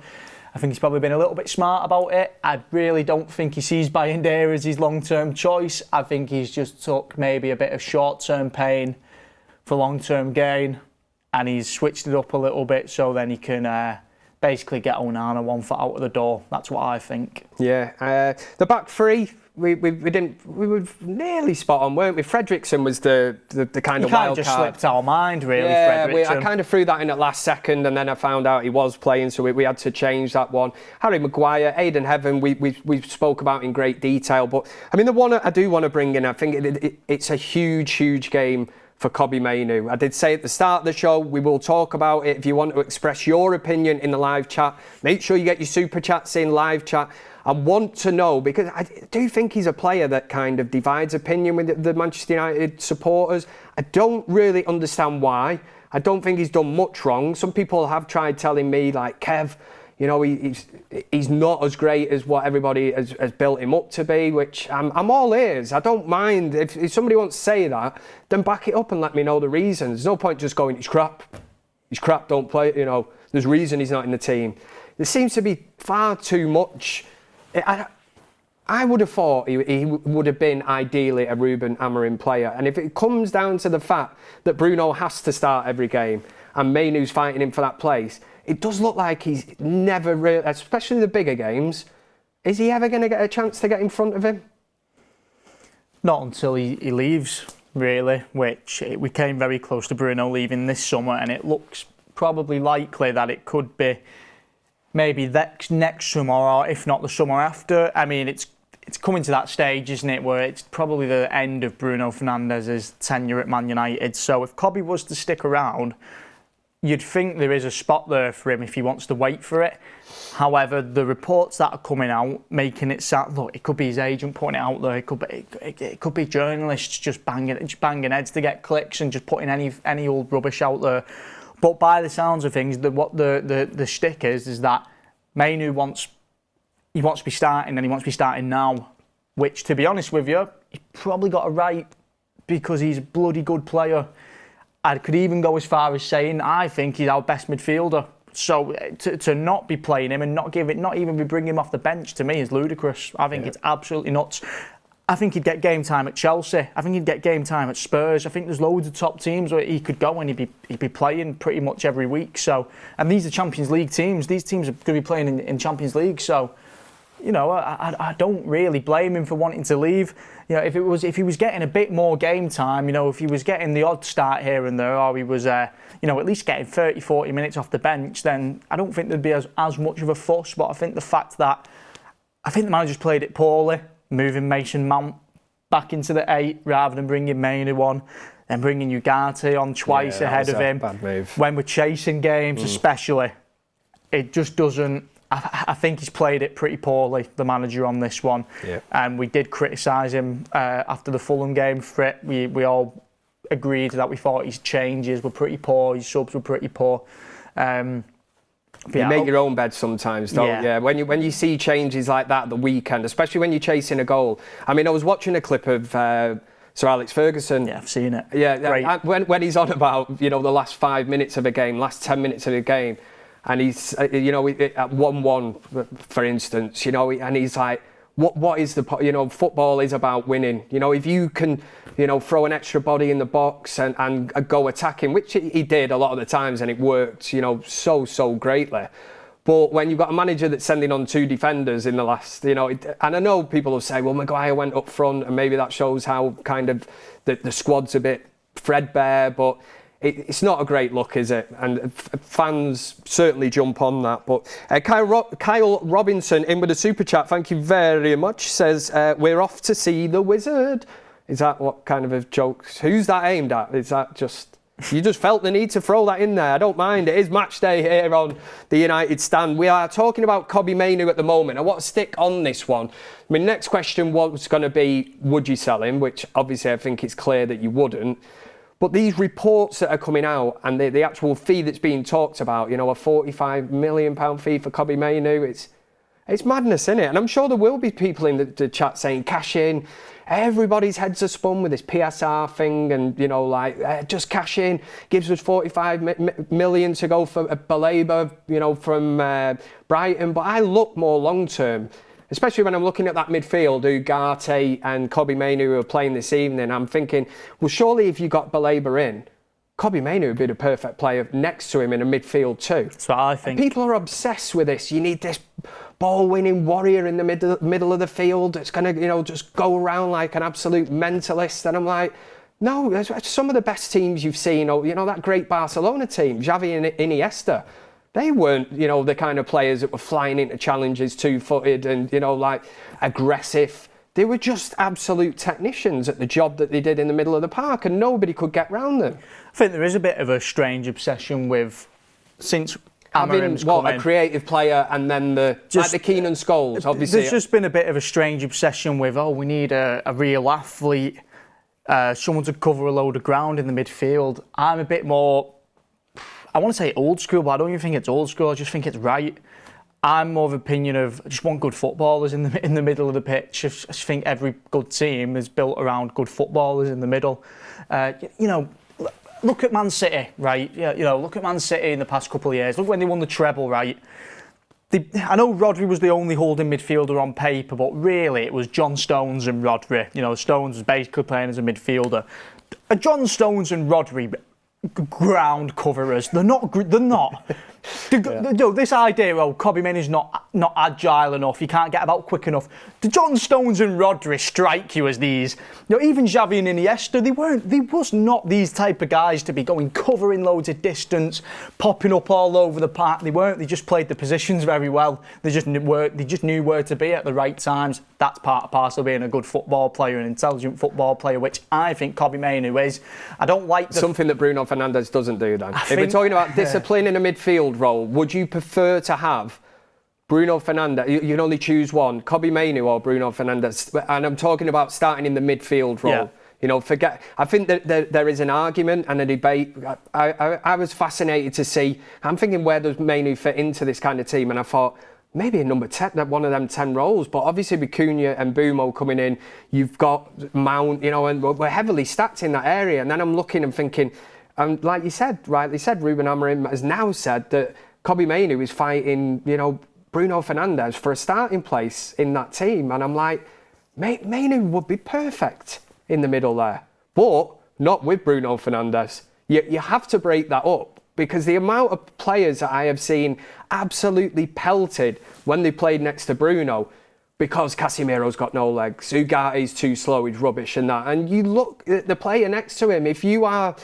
I think he's probably been a little bit smart about it. I really don't think he sees Bayindir as his long-term choice. I think he's just took maybe a bit of short-term pain for long-term gain. and he's switched it up a little bit so then he can basically get Onana 1 foot out of the door. That's what I think. Yeah, the back three. We were nearly spot on, weren't we? Fredrickson was the kind of wild just card. Slipped our mind, really. Yeah, Fredrickson. I kind of threw that in at last second, and then I found out he was playing, so we had to change that one. Harry Maguire, Aidan Heaven, we spoke about in great detail, but I mean the one I do want to bring in, I think it's a huge game for Kobbie Mainoo. I did say at the start of the show, we will talk about it. If you want to express your opinion in the live chat, make sure you get your super chats in live chat. I want to know, because I do think he's a player that kind of divides opinion with the Manchester United supporters. I don't really understand why. I don't think he's done much wrong. Some people have tried telling me, like, Kev, you know, he's not as great as what everybody has built him up to be, which I'm all ears. I don't mind. If somebody wants to say that, then back it up and let me know the reasons. There's no point just going, he's crap, don't play, you know, there's a reason he's not in the team. There seems to be far too much. I would have thought he would have been ideally a Ruben Amorim player. And if it comes down to the fact that Bruno has to start every game and Mainoo's fighting him for that place, it does look like he's never really, especially the bigger games, is he ever going to get a chance to get in front of him? Not until he leaves, really, which we came very close to Bruno leaving this summer, and it looks probably likely that it could be maybe next summer, or if not the summer after. I mean, it's coming to that stage, isn't it, where it's probably the end of Bruno Fernandes' tenure at Man United. So if Kobbie was to stick around, you'd think there is a spot there for him if he wants to wait for it. However, the reports that are coming out making it sound, look, it could be his agent putting it out there. It could be journalists just banging heads to get clicks and just putting any old rubbish out there. But by the sounds of things, what the shtick is that Mainoo wants to be starting, and he wants to be starting now. Which, to be honest with you, he probably got a right, because he's a bloody good player. I could even go as far as saying I think he's our best midfielder. So to not be playing him and not even be bringing him off the bench, to me is ludicrous. I think it's absolutely nuts. I think he'd get game time at Chelsea. I think he'd get game time at Spurs. I think there's loads of top teams where he could go and he'd be playing pretty much every week. So, and these are Champions League teams. These teams are going to be playing in Champions League. So, you know, I don't really blame him for wanting to leave. You know, if he was getting a bit more game time, you know, if he was getting the odd start here and there, or he was, you know, at least getting 30, 40 minutes off the bench, then I don't think there'd be as much of a fuss. But I think the manager's played it poorly, moving Mason Mount back into the 8 rather than bringing Mainoo on, and bringing Ugarte on twice ahead of him. Bad move. When we're chasing games, especially, it just doesn't. I think he's played it pretty poorly, the manager, on this one. Yeah. And we did criticise him after the Fulham game for it. We all agreed that we thought his changes were pretty poor, his subs were pretty poor. You make your own bed sometimes, don't you? Yeah. When you see changes like that at the weekend, especially when you're chasing a goal. I mean, I was watching a clip of Sir Alex Ferguson. Yeah, I've seen it. Yeah, when he's on about, you know, the last 5 minutes of a game, last 10 minutes of a game, and he's, you know, at 1-1, for instance, you know, and he's like, what is the, you know, football is about winning. You know, if you can, you know, throw an extra body in the box and go attacking, which he did a lot of the times, and it worked, you know, so greatly. But when you've got a manager that's sending on 2 defenders in the last, you know, and I know people will say, well, Maguire went up front, and maybe that shows how kind of the squad's a bit threadbare, but it's not a great look, is it? And fans certainly jump on that. But Kyle Robinson in with a super chat, thank you very much, says, we're off to see the Wizard. Is that what kind of a joke? Who's that aimed at? Is that just... You just felt the need to throw that in there. I don't mind. It is match day here on the United Stand. We are talking about Kobbie Mainoo at the moment. I want to stick on this one. My next question was going to be, would you sell him? Which obviously I think it's clear that you wouldn't. But these reports that are coming out and the actual fee that's being talked about, you know, a £45 million fee for Kobbie Mainoo, it's madness, isn't it? And I'm sure there will be people in the chat saying, cash in. Everybody's heads are spun with this PSR thing, and, you know, like, just cash in, gives us 45 million to go for a Baleba, you know, from Brighton. But I look more long term, especially when I'm looking at that midfield, Ugarte and Kobbie Mainoo who are playing this evening. I'm thinking, well, surely if you got Baleba in, Mainoo would be the perfect player next to him in a midfield too. That's what I think. And people are obsessed with this. You need this ball-winning warrior in the middle of the field. It's going to, just go around like an absolute mentalist. And I'm like, no, some of the best teams you've seen, that great Barcelona team, Xavi and Iniesta, they weren't, the kind of players that were flying into challenges two-footed and, like aggressive. They were just absolute technicians at the job that they did in the middle of the park, and nobody could get round them. I think there is a bit of a strange obsession with, since having a creative player and then the Keenan Scholes, obviously. There's just been a bit of a strange obsession with, we need a real athlete, someone to cover a load of ground in the midfield. I'm a bit more, I want to say old school, but I don't even think it's old school, I just think it's right. I'm more of an opinion of I just want good footballers in the middle of the pitch. I just think every good team is built around good footballers in the middle. Look at Man City, right? Look at Man City in the past couple of years. Look when they won the treble, right? I know Rodri was the only holding midfielder on paper, but really it was John Stones and Rodri. Stones was basically playing as a midfielder. John Stones and Rodri, ground coverers. They're not. This idea, Mainoo's not agile enough. He can't get about quick enough. The John Stones and Rodri strike you as these. Even Xavi and Iniesta, they was not these type of guys to be going covering loads of distance, popping up all over the park. They weren't. They just played the positions very well. They just knew where to be at the right times. That's part and parcel of being a good football player, an intelligent football player, which I think Mainoo is. I don't like something that Bruno Fernandes doesn't do. Then, if we're talking about discipline in a midfield role, would you prefer to have Bruno Fernandes? You can only choose one, Mainoo or Bruno Fernandes, and I'm talking about starting in the midfield role. Yeah. I think that there is an argument and a debate. I was fascinated to see. I'm thinking, where does Mainoo fit into this kind of team? And I thought, maybe a number 10, one of them 10 roles. But obviously with Cunha and Bumo coming in, you've got Mount, and we're heavily stacked in that area. And then I'm looking and thinking, and like you said, rightly said, Ruben has now said that Mainoo is fighting, Bruno Fernandes for a starting place in that team. And I'm like, Mainoo would be perfect in the middle there. But not with Bruno Fernandes. You have to break that up, because the amount of players that I have seen absolutely pelted when they played next to Bruno, because Casemiro's got no legs, Ugate's too slow, he's rubbish and that. And you look at the player next to him, if you are,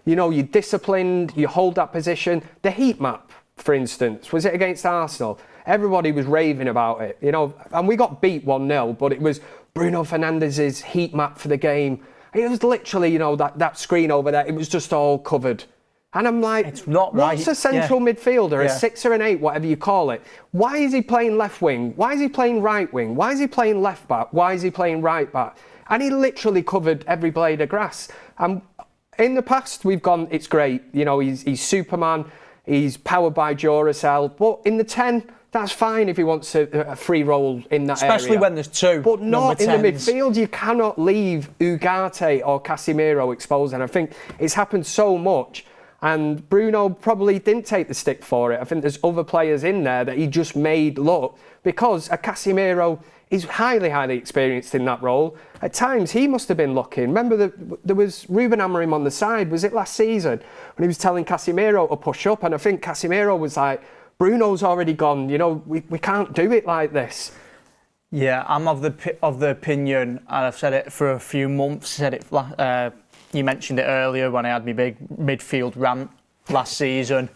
you're disciplined, you hold that position. The heat map, for instance, was it against Arsenal? Everybody was raving about it, and we got beat 1-0, but it was Bruno Fernandes' heat map for the game. It was literally, that screen over there, it was just all covered. And I'm like, it's not right. What's a central midfielder, a 6 or an 8, whatever you call it? Why is he playing left wing? Why is he playing right wing? Why is he playing left back? Why is he playing right back? And he literally covered every blade of grass. And in the past, we've gone, it's great. He's Superman. He's powered by Duracell. But in the 10, that's fine if he wants a free role in that area. Especially when there's two. But not in the midfield. You cannot leave Ugarte or Casemiro exposed. And I think it's happened so much. And Bruno probably didn't take the stick for it. I think there's other players in there that he just made look, because a Casemiro is highly, highly experienced in that role. At times, he must have been looking. Remember, there was Ruben on the side, was it last season, when he was telling Casemiro to push up? And I think Casemiro was like, Bruno's already gone, we can't do it like this. Yeah, I'm of the opinion, and I've said it for a few months, you mentioned it earlier when I had my big midfield rant last season.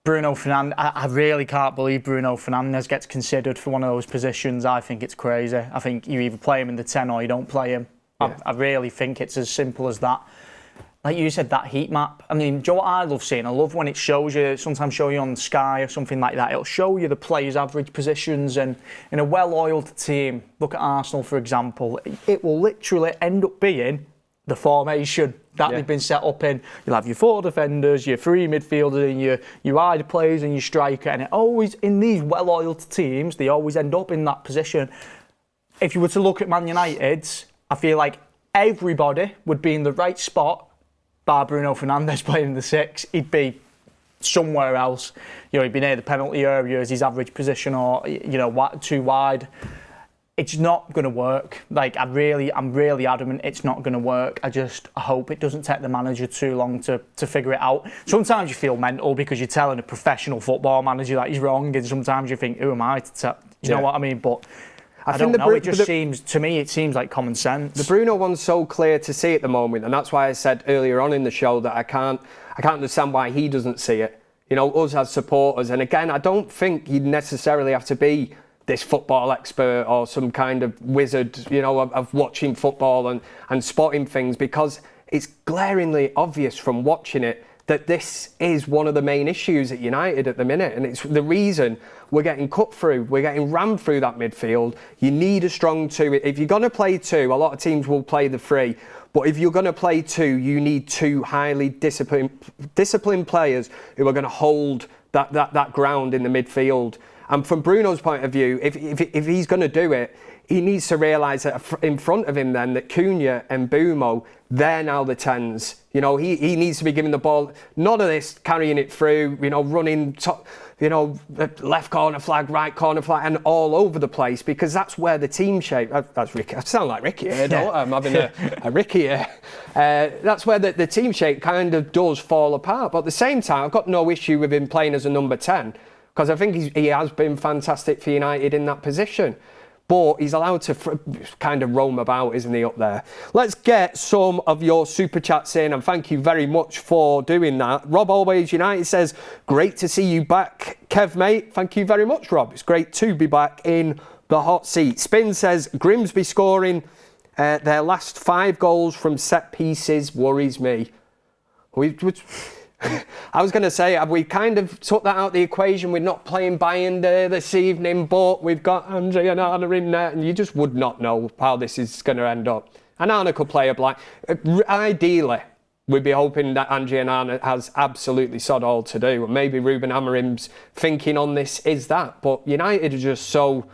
Bruno Fernandes, I really can't believe Bruno Fernandes gets considered for one of those positions. I think it's crazy. I think you either play him in the 10 or you don't play him. Yeah. I really think it's as simple as that. Like you said, that heat map. I mean, Joe, what I love seeing, I love when it shows you, sometimes show you on Sky or something like that, it'll show you the players' average positions, and in a well-oiled team, look at Arsenal, for example, it will literally end up being the formation that they've been set up in. You'll have your 4 defenders, your 3 midfielders, and your wide players and your striker. And it always, in these well-oiled teams, they always end up in that position. If you were to look at Man United's, I feel like everybody would be in the right spot, bar Bruno Fernandes playing in the 6. He'd be somewhere else. He'd be near the penalty area as his average position, or too wide. it's not going to work. Like, I'm really adamant it's not going to work. I hope it doesn't take the manager too long to figure it out. Sometimes you feel mental because you're telling a professional football manager that he's wrong, and sometimes you think, who am I to tell? Do you know what I mean? But I don't know. It just seems, to me, it seems like common sense. The Bruno one's so clear to see at the moment, and that's why I said earlier on in the show that I can't understand why he doesn't see it. You know, us as supporters, and again, I don't think you necessarily have to be this football expert or some kind of wizard, you know, of watching football and spotting things, because it's glaringly obvious from watching it that this is one of the main issues at United at the minute, and it's the reason we're getting cut through, we're getting rammed through that midfield. You need a strong two. If you're going to play two, a lot of teams will play the three, but if you're going to play two, you need two highly disciplined players who are going to hold that ground in the midfield. And from Bruno's point of view, if he's going to do it, he needs to realise that in front of him then that Cunha and Bumo, they're now the 10s. You know, he needs to be giving the ball, none of this carrying it through, you know, running top, you know, left corner flag, right corner flag, and all over the place, because that's where the team shape. That's Ricky. I sound like Ricky here, don't I? I'm having a Ricky here. That's where the team shape kind of does fall apart. But at the same time, I've got no issue with him playing as a number 10, because I think he has been fantastic for United in that position. But he's allowed to kind of roam about, isn't he, up there? Let's get some of your super chats in, and thank you very much for doing that. Rob Always United says, great to see you back, Kev, mate. Thank you very much, Rob. It's great to be back in the hot seat. Spin says, Grimsby scoring their last 5 goals from set pieces worries me. I was going to say, we kind of took that out of the equation. We're not playing Bayern this evening, but we've got Andre and Arna in there, and you just would not know how this is going to end up. And Arna could play a black. Ideally, we'd be hoping that Andre and Arna has absolutely sod all to do, and maybe Ruben Amorim's thinking on this is that. But United are just so,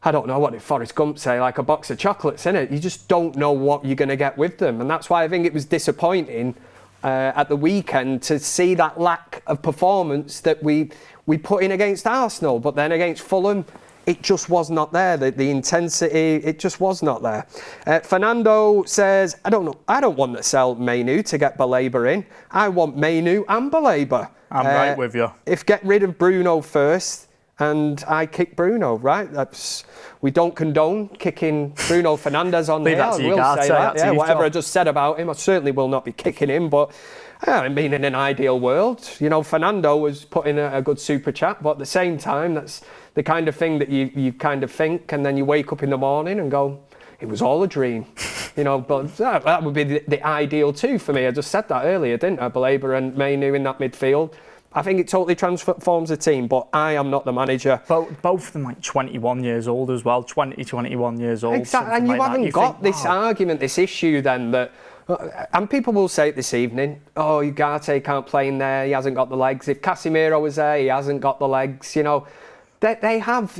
I don't know what did Forrest Gump say, like a box of chocolates, innit? You just don't know what you're going to get with them, and that's why I think it was disappointing at the weekend to see that lack of performance that we put in against Arsenal, but then against Fulham it just was not there. The intensity, it just was not there. Fernando says, I don't want to sell Mainoo to get Baleba in. I want Mainoo and Baleba. I'm right with you. If get rid of Bruno first and I kick Bruno, right? We don't condone kicking Bruno Fernandes on here. I will say that. Yeah, whatever I just said about him, I certainly will not be kicking him. But I mean, in an ideal world, you know, Fernando was putting a good super chat, but at the same time, that's the kind of thing that you kind of think, and then you wake up in the morning and go, it was all a dream. You know, but that would be the ideal too for me. I just said that earlier, didn't I? Baleba and Mainoo in that midfield. I think it totally transforms the team, but I am not the manager. Both of them like 21 years old as well, 21 years old. Exactly, and you haven't got this argument, this issue then that, and people will say it this evening, oh, Ugarte can't play in there, he hasn't got the legs. If Casemiro was there, he hasn't got the legs, you know. They have,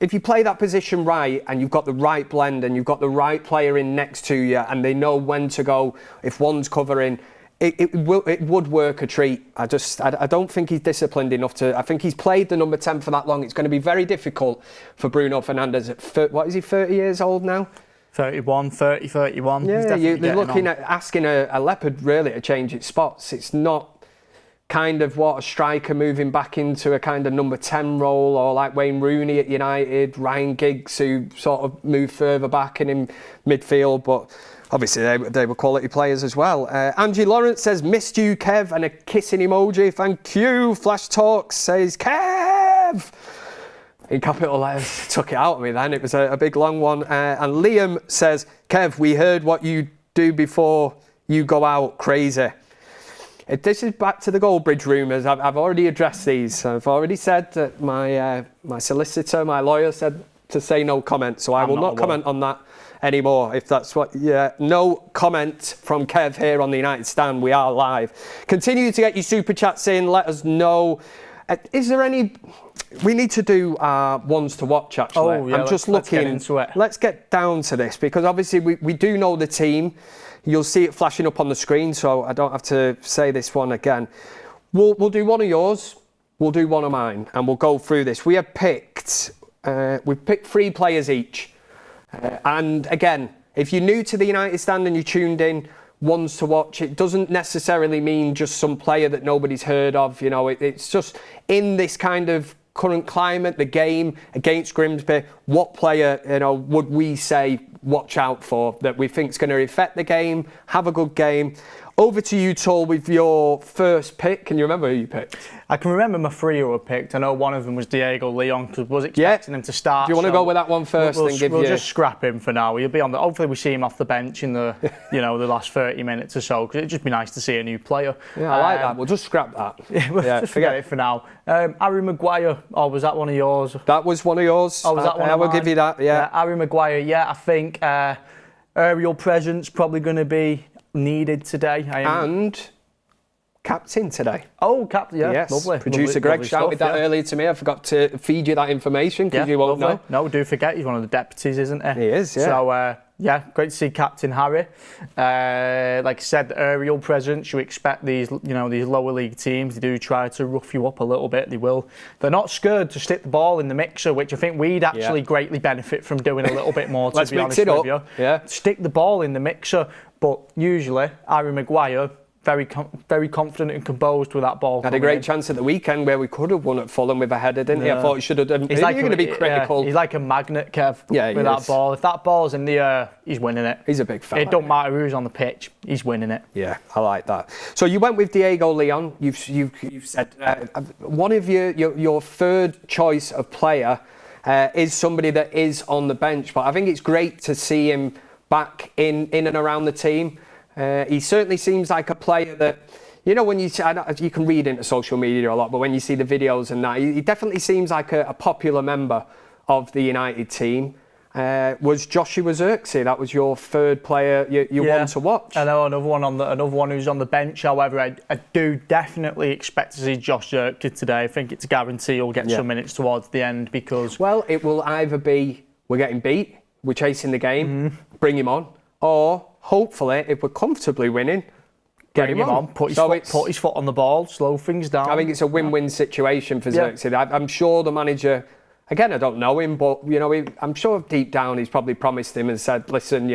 if you play that position right and you've got the right blend and you've got the right player in next to you and they know when to go, if one's covering, it would work a treat. I don't think he's disciplined enough to. I think he's played the number 10 for that long. It's going to be very difficult for Bruno Fernandes at, what is he, 30 years old now? 31. Yeah, you're looking at asking a leopard really to change its spots. It's not kind of what a striker moving back into a kind of number 10 role, or like Wayne Rooney at United, Ryan Giggs who sort of moved further back and in midfield, but obviously they were quality players as well. Angie Lawrence says, missed you, Kev, and a kissing emoji. Thank you. Flash Talks says, Kev! In capital letters. Took it out of me then. It was a big long one. And Liam says, Kev, we heard what you do before you go out. Crazy. This is back to the Goldbridge rumours. I've already addressed these. I've already said that my solicitor, my lawyer said to say no comment. So I will not comment on that anymore, if that's what. Yeah, no comment from Kev here on the United Stand. We are live. Continue to get your super chats in. Let us know. Is there any? We need to do ones to watch, actually. Oh, yeah, I'm just looking. Let's get into it. Let's get down to this, because obviously we do know the team. You'll see it flashing up on the screen, so I don't have to say this one again. We'll do one of yours. We'll do one of mine, and we'll go through this. We have picked we've picked 3 players each. And again, if you're new to the United Stand and you tuned in, ones to watch, it doesn't necessarily mean just some player that nobody's heard of. You know, it's just in this kind of current climate, the game against Grimsby, what player, you know, would we say watch out for that we think is going to affect the game, have a good game? Over to you, Tull, with your first pick. Can you remember who you picked? I can remember my 3 who I picked. I know one of them was Diego Leon, because I was expecting him to start. Do you want to go with that one first? We'll just scrap him for now. He'll be on the. Hopefully, we see him off the bench in the, the last 30 minutes or so, because it'd just be nice to see a new player. Yeah, I like that. We'll just scrap that. Just forget it for now. Harry Maguire. Oh, was that one of yours? That was one of yours. Oh, was that one? I will give you that. Yeah. Harry Maguire. Yeah, I think aerial presence probably going to be needed today. And captain today. Oh, captain, yeah. Yes. Lovely. Producer Greg shouted that earlier to me. I forgot to feed you that information because you won't know. No, do forget he's one of the deputies, isn't he? He is, yeah. So, great to see Captain Harry. Like I said, the aerial presence, you expect these lower league teams, they do try to rough you up a little bit. They will. They're not scared to stick the ball in the mixer, which I think we'd actually greatly benefit from doing a little bit more, to Let's be mix honest it up. with you. Yeah. Stick the ball in the mixer, but usually Harry Maguire, very confident and composed with that ball. Had a great chance at the weekend where we could have won at Fulham with a header, didn't he? I thought he should have done. He's like going to be critical. He's like a magnet, Kev, with that ball. If that ball's in the air, he's winning it. He's a big fan. It don't matter who's on the pitch, he's winning it. Yeah, I like that. So you went with Diego Leon. You've said one of your third choice of player is somebody that is on the bench, but I think it's great to see him back in and around the team. He certainly seems like a player that, when you can read into social media a lot, but when you see the videos and that, he definitely seems like a popular member of the United team. Was Joshua Zirkzee? That was your third player you want to watch. I know another one who's on the bench. However, I do definitely expect to see Josh Zirkzee today. I think it's a guarantee he'll get some minutes towards the end because. Well, it will either be we're getting beat, we're chasing the game, bring him on, or hopefully, if we're comfortably winning, get him on. Put his foot on the ball, slow things down. I think it's a win-win situation for Zirkzee. I'm sure the manager, again, I don't know him, but I'm sure deep down he's probably promised him and said, listen,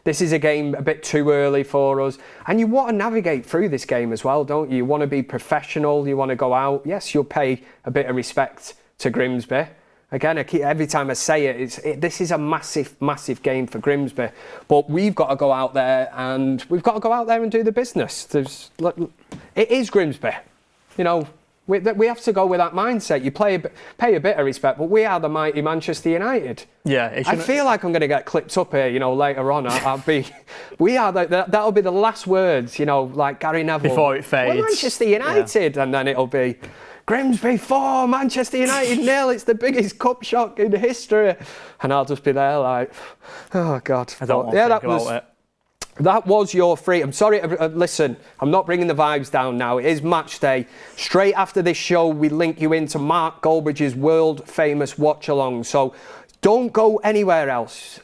this is a game a bit too early for us. And you want to navigate through this game as well, don't you? You want to be professional, you want to go out. Yes, you'll pay a bit of respect to Grimsby. Again, every time I say it, this is a massive, massive game for Grimsby. But we've got to go out there and do the business. It is Grimsby. We have to go with that mindset. You pay a bit of respect, but we are the mighty Manchester United. Yeah, I feel like I'm going to get clipped up here. Later on, that'll be the last words. Like Gary Neville before it fades. We're Manchester United, and then it'll be. Grimsby 4, Manchester United 0. It's the biggest cup shock in history. And I'll just be there like, oh, God. I don't want to think about it. That was your three. I'm sorry, listen, I'm not bringing the vibes down now. It is match day. Straight after this show, we link you into Mark Goldbridge's world-famous watch-along. So don't go anywhere else.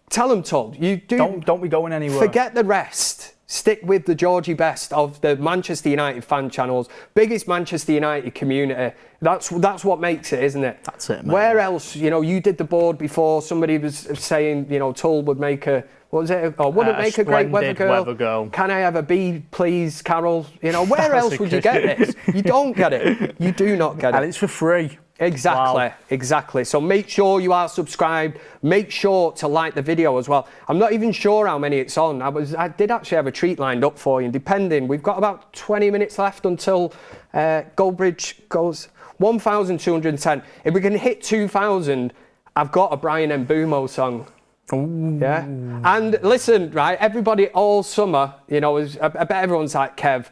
Tell them, Tull. Don't be going anywhere. Forget the rest. Stick with the Georgie Best of the Manchester United fan channels, biggest Manchester United community. That's what makes it, isn't it? That's it, mate. Where else? You did the board before. Somebody was saying, Tull would make a, what was it? Or wouldn't make a great weather girl. Can I have a B, please, Carol? Where else would you get this? You don't get it. You do not get it. And it's for free. Exactly. So make sure you are subscribed. Make sure to like the video as well. I'm not even sure how many it's on. I did actually have a treat lined up for you. Depending, we've got about 20 minutes left until Goldbridge goes 1,210. If we can hit 2,000, I've got a Brian Mbumo song. Ooh. Yeah. And listen, right, everybody all summer, I bet everyone's like Kev.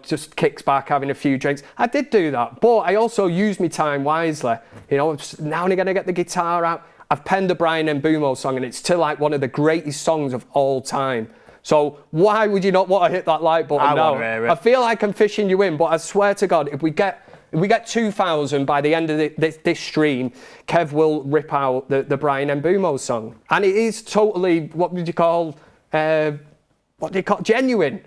Just kicks back, having a few drinks. I did do that, but I also used my time wisely. Now and again, I get the guitar out. I've penned a Brian Mbumo song, and it's still like one of the greatest songs of all time. So why would you not want to hit that like button now? I feel like I'm fishing you in, but I swear to God, if we get 2,000 by the end of this stream, Kev will rip out the Brian Mbumo song, and it is totally genuine.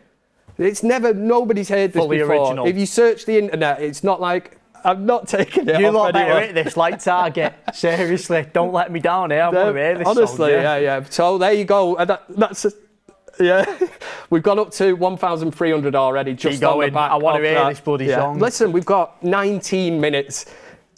It's nobody's heard this fully before. Original. If you search the internet, it's not like I'm not taking it You off lot better anyone. hit this like target. Seriously, don't let me down here. I want to hear this Honestly, song, yeah. So there you go. Yeah, we've got up to 1,300 already. Just on the back. I want to hear this bloody song. Listen, we've got 19 minutes.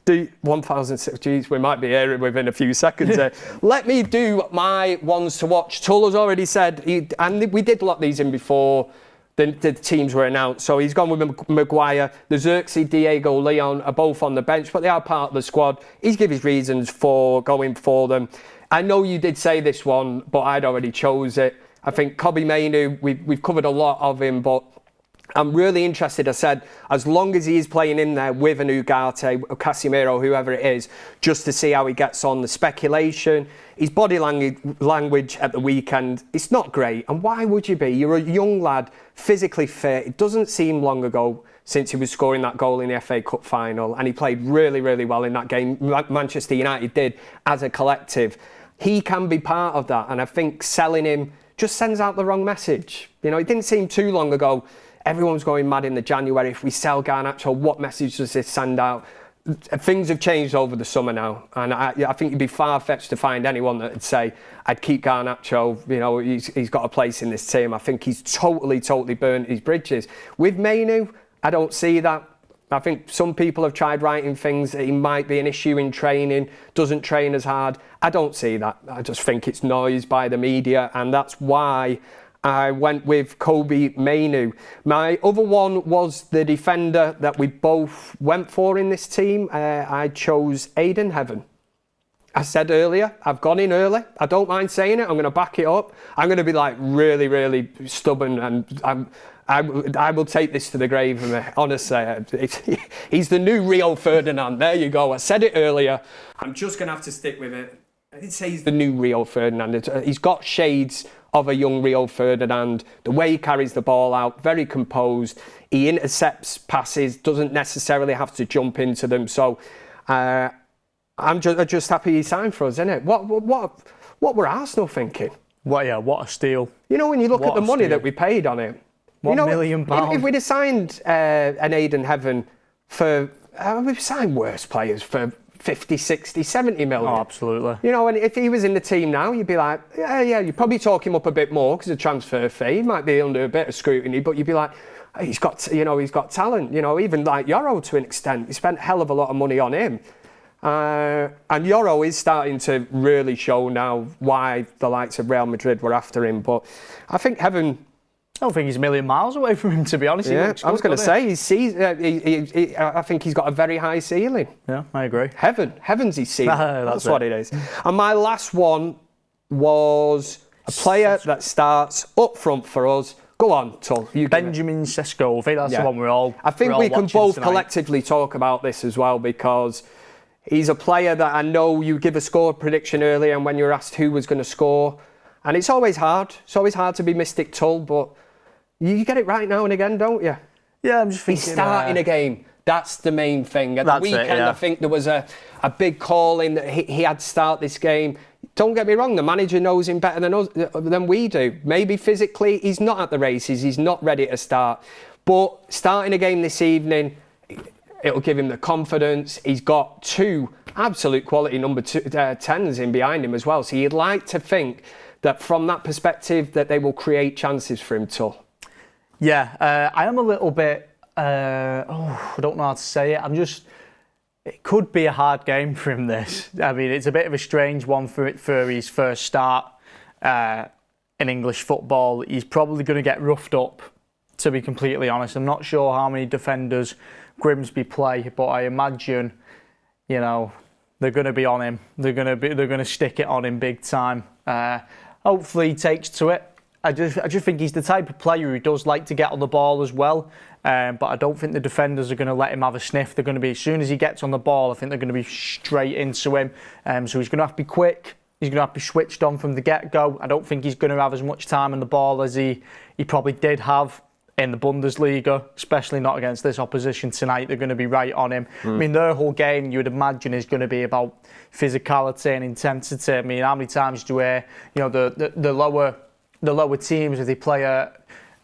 1,006. Geez, we might be here within a few seconds. Let me do my ones to watch. Tull has already said, and we did lock these in before the teams were announced. So he's gone with Maguire. The Xerxes, Diego, Leon are both on the bench, but they are part of the squad. He's given his reasons for going for them. I know you did say this one, but I'd already chose it. I think Kobbie Mainoo, we've covered a lot of him, but I'm really interested. I said, as long as he is playing in there with an Ugarte, Casemiro, whoever it is, just to see how he gets on. The speculation, his body language at the weekend, it's not great. And why would you be? You're a young lad, physically fit. It doesn't seem long ago since he was scoring that goal in the FA Cup final, and he played really, really well in that game. Manchester United did as a collective. He can be part of that, and I think selling him just sends out the wrong message. You know, it didn't seem too long ago. Everyone's going mad in the January. If we sell Garnacho, what message does this send out? Things have changed over the summer now, and I think you'd be far-fetched to find anyone that would say, I'd keep Garnacho, you know, he's got a place in this team. I think he's totally burnt his bridges. With Mainoo, I don't see that. I think some people have tried writing things that he might be an issue in training, doesn't train as hard. I don't see that. I just think it's noise by the media, and that's why I went with Kobbie Mainoo. My other one was the defender that we both went for in this team. I chose Aidan Heaven. I said earlier, I've gone in early. I don't mind saying it. I'm going to back it up. I'm going to be like really, really stubborn, and I will take this to the grave. Honestly, he's the new Rio Ferdinand. There you go. I said it earlier. I'm just going to have to stick with it. I did say he's the new Rio Ferdinand. He's got shades of a young Rio Ferdinand. The way he carries the ball out, very composed. He intercepts passes, doesn't necessarily have to jump into them. So I'm just happy he signed for us, isn't it? What were Arsenal thinking? What a steal. You know, when you look at the money that we paid on it. £1 million. If we'd have signed an Aidan Heaven for... we've signed worse players for 50, 60, 70 million. Oh, absolutely. You know, and if he was in the team now, you'd be like, yeah, you'd probably talk him up a bit more because of transfer fee. He might be under a bit of scrutiny, but you'd be like, he's got talent. You know, even like Yoro to an extent. We spent a hell of a lot of money on him. And Yoro is starting to really show now why the likes of Real Madrid were after him. But I think Heaven... I don't think he's a million miles away from him, to be honest. Yeah, I was going to say, I think he's got a very high ceiling. Yeah, I agree. Heaven's his ceiling. That's what it is. And my last one was a player that starts up front for us. Go on, Tull. Benjamin Sesko. I think that's the one we're all. I think we can both tonight. collectively talk about this as well, because he's a player that I know you give a score prediction earlier, and when you're asked who was going to score, and it's always hard. It's always hard to be Mystic Tull, but you get it right now and again, don't you? Yeah, I'm just thinking... He's starting a game. That's the main thing. At the weekend, I think there was a big call in that he had to start this game. Don't get me wrong, the manager knows him better than we do. Maybe physically he's not at the races, he's not ready to start. But starting a game this evening, it'll give him the confidence. He's got two absolute quality number 10s in behind him as well. So you'd like to think that from that perspective that they will create chances for him, Tull. Yeah, I am a little bit, I don't know how to say it. It could be a hard game for him, this. I mean, it's a bit of a strange one for his first start in English football. He's probably going to get roughed up, to be completely honest. I'm not sure how many defenders Grimsby play, but I imagine, you know, they're going to be on him. They're going to stick it on him big time. Hopefully he takes to it. I just think he's the type of player who does like to get on the ball as well. But I don't think the defenders are going to let him have a sniff. They're going to be, as soon as he gets on the ball, I think they're going to be straight into him. So he's going to have to be quick. He's going to have to be switched on from the get-go. I don't think he's going to have as much time on the ball as he probably did have in the Bundesliga, especially not against this opposition tonight. They're going to be right on him. I mean, their whole game, you would imagine, is going to be about physicality and intensity. I mean, how many times do you hear, you know, the lower teams, if they play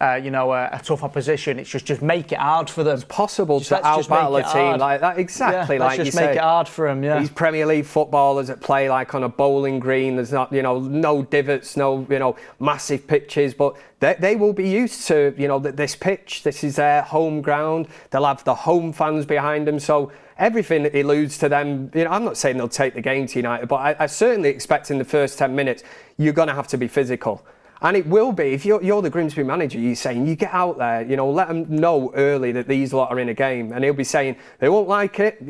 a tough opposition. It's just make it hard for them. It's possible to out-battle a team like that. Exactly, yeah, like you say. Let's just make it hard for them, yeah. These Premier League footballers that play like on a bowling green, there's not, no divots, no, massive pitches, but they will be used to, this pitch. This is their home ground. They'll have the home fans behind them, so everything alludes to them. I'm not saying they'll take the game to United, but I certainly expect in the first 10 minutes, you're going to have to be physical. And it will be. If you're the Grimsby manager, you're saying, you get out there, let them know early that these lot are in a game. And he'll be saying, they won't like it,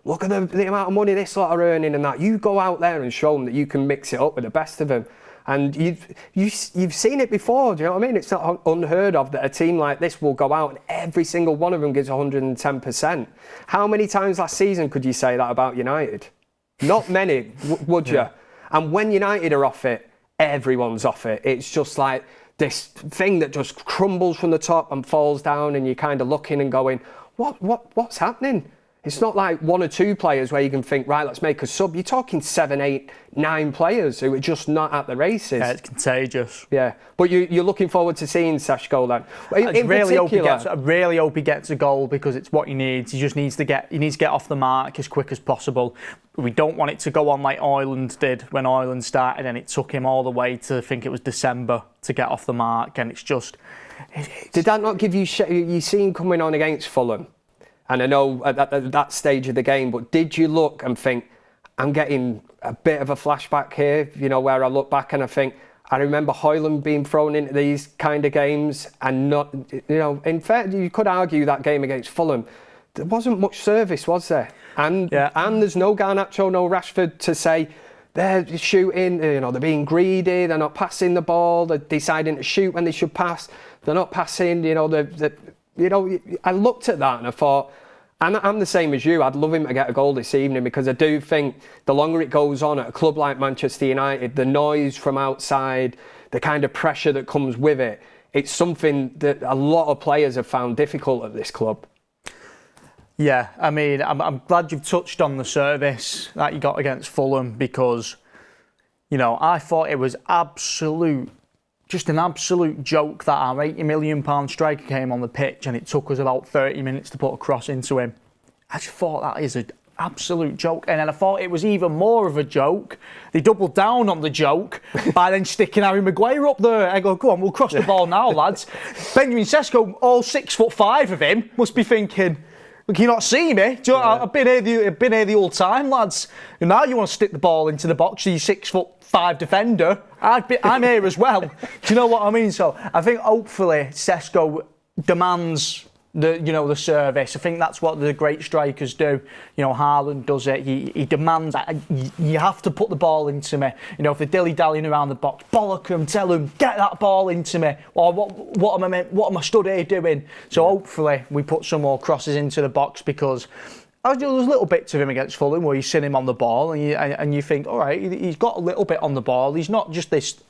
look at the amount of money this lot are earning and that. You go out there and show them that you can mix it up with the best of them. And you've seen it before, do you know what I mean? It's not unheard of that a team like this will go out and every single one of them gives 110%. How many times last season could you say that about United? Not many, would you? And when United are off it, everyone's off it. It's just like this thing that just crumbles from the top and falls down, and you're kind of looking and going, what's happening? It's not like one or two players where you can think, right, let's make a sub. You're talking 7, 8, 9 players who are just not at the races. Yeah, it's contagious. Yeah, but you're looking forward to seeing Seško then. I really hope he gets a goal, because it's what he needs. He needs to get off the mark as quick as possible. We don't want it to go on like Ireland did when Ireland started, and it took him all the way to, I think it was December, to get off the mark. And it's just... Did that not give you... You seen coming on against Fulham? And I know at that stage of the game, but did you look and think, I'm getting a bit of a flashback here, where I look back and I think, I remember Højlund being thrown into these kind of games and not, in fact, you could argue that game against Fulham, there wasn't much service, was there? And there's no Garnacho, no Rashford to say, they're shooting, they're being greedy, they're not passing the ball, they're deciding to shoot when they should pass, they're not passing, I looked at that and I thought, and I'm the same as you, I'd love him to get a goal this evening, because I do think the longer it goes on at a club like Manchester United, the noise from outside, the kind of pressure that comes with it, it's something that a lot of players have found difficult at this club. Yeah, I mean, I'm glad you've touched on the service that you got against Fulham, because, I thought it was just an absolute joke that our £80 million striker came on the pitch and it took us about 30 minutes to put a cross into him. I just thought that is an absolute joke. And then I thought it was even more of a joke. They doubled down on the joke by then sticking Harry Maguire up there. I go, go on, we'll cross the ball now, lads. Benjamin Sesko, all 6'5" of him, must be thinking, can you not see me? Do you know, I've been here the whole time, lads. And now you want to stick the ball into the box, so you're 6'5" defender. I'm here as well. Do you know what I mean? So I think hopefully Sesko demands the service. I think that's what the great strikers do. Haaland does it. He demands that. You have to put the ball into me. If they're dilly-dallying around the box, bollock them, tell them, get that ball into me. Or what am I stood here doing? So hopefully we put some more crosses into the box, because there's little bits of him against Fulham where you see him on the ball and you think, all right, he's got a little bit on the ball. He's not just this,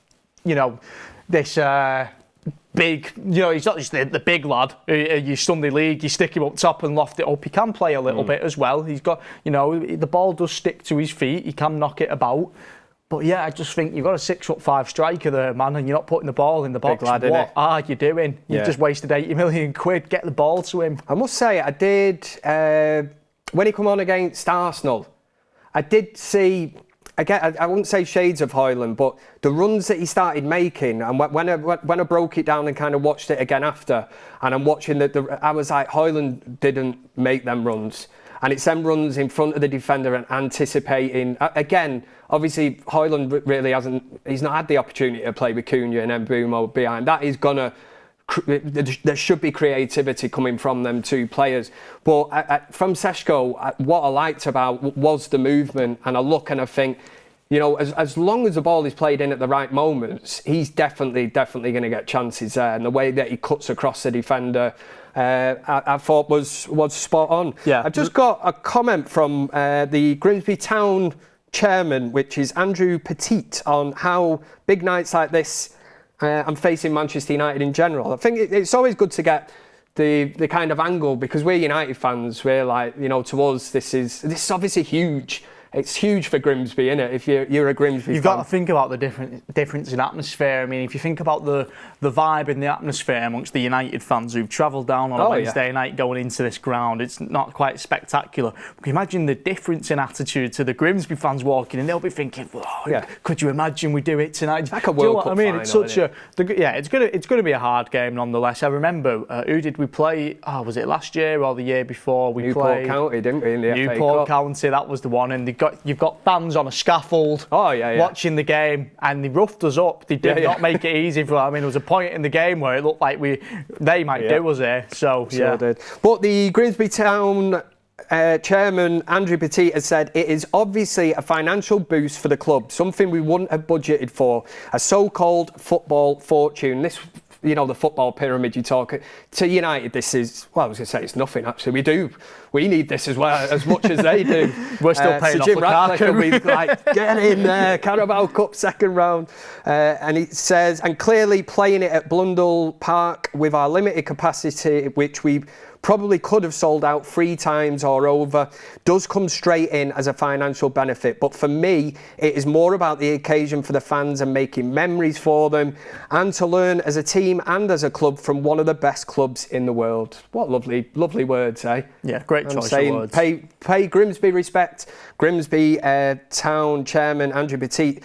big, he's not just the big lad. You Sunday league, you stick him up top and loft it up. He can play a little bit as well. He's got, the ball does stick to his feet. He can knock it about. But yeah, I just think you've got a 6'5" striker there, man, and you're not putting the ball in the box. Lad, what are you doing? You've just wasted £80 million. Get the ball to him. I must say, I did, when he come on against Arsenal, I did see, again, I wouldn't say shades of Højlund, but the runs that he started making, and when I broke it down and kind of watched it again after, and I'm watching I was like, Højlund didn't make them runs. And it's them runs in front of the defender and anticipating. Again, obviously, Højlund really he's not had the opportunity to play with Cunha and Mbeumo behind. That is gonna, there should be creativity coming from them two players. But from Seško, what I liked about was the movement. And I look and I think, as long as the ball is played in at the right moments, he's definitely going to get chances there. And the way that he cuts across the defender, I thought was spot on. Yeah. I've just got a comment from the Grimsby Town chairman, which is Andrew Petit, on how big nights like this and facing Manchester United in general. I think it's always good to get the kind of angle, because we're United fans. We're like, to us, this is obviously huge. it's huge for Grimsby, isn't it? If you're a Grimsby You've fan. got to think about the difference in atmosphere. I mean, if you think about the vibe and the atmosphere amongst the United fans who've travelled down on a Wednesday night going into this ground, it's not quite spectacular. But imagine the difference in attitude to the Grimsby fans walking in. They'll be thinking, could you imagine we do it tonight? It's like a World Cup final, it's such it's going to be a hard game nonetheless. I remember, who did we play? Was it last year or the year before? We played Newport County, didn't we, in the FA Cup? Newport County, that was the one. And you've got fans on a scaffold watching the game, and they roughed us up. They did not make it easy for us. I mean, there was a point in the game where it looked like they might do us here. So did. But the Grimsby Town chairman Andrew Petit has said it is obviously a financial boost for the club, something we wouldn't have budgeted for, a so-called football fortune. This, the football pyramid you talk to United, this is, I was going to say it's nothing actually. We need this as well, as much as they do. We're still paying off Lukaku. We get in there, Carabao Cup second round. And it says, and clearly playing it at Blundell Park with our limited capacity, which we probably could have sold out 3 times or over, does come straight in as a financial benefit. But for me, it is more about the occasion for the fans and making memories for them, and to learn as a team and as a club from one of the best clubs in the world. What lovely, lovely words, eh? Yeah, great choice of words. Pay Grimsby respect. Grimsby Town chairman Andrew Petit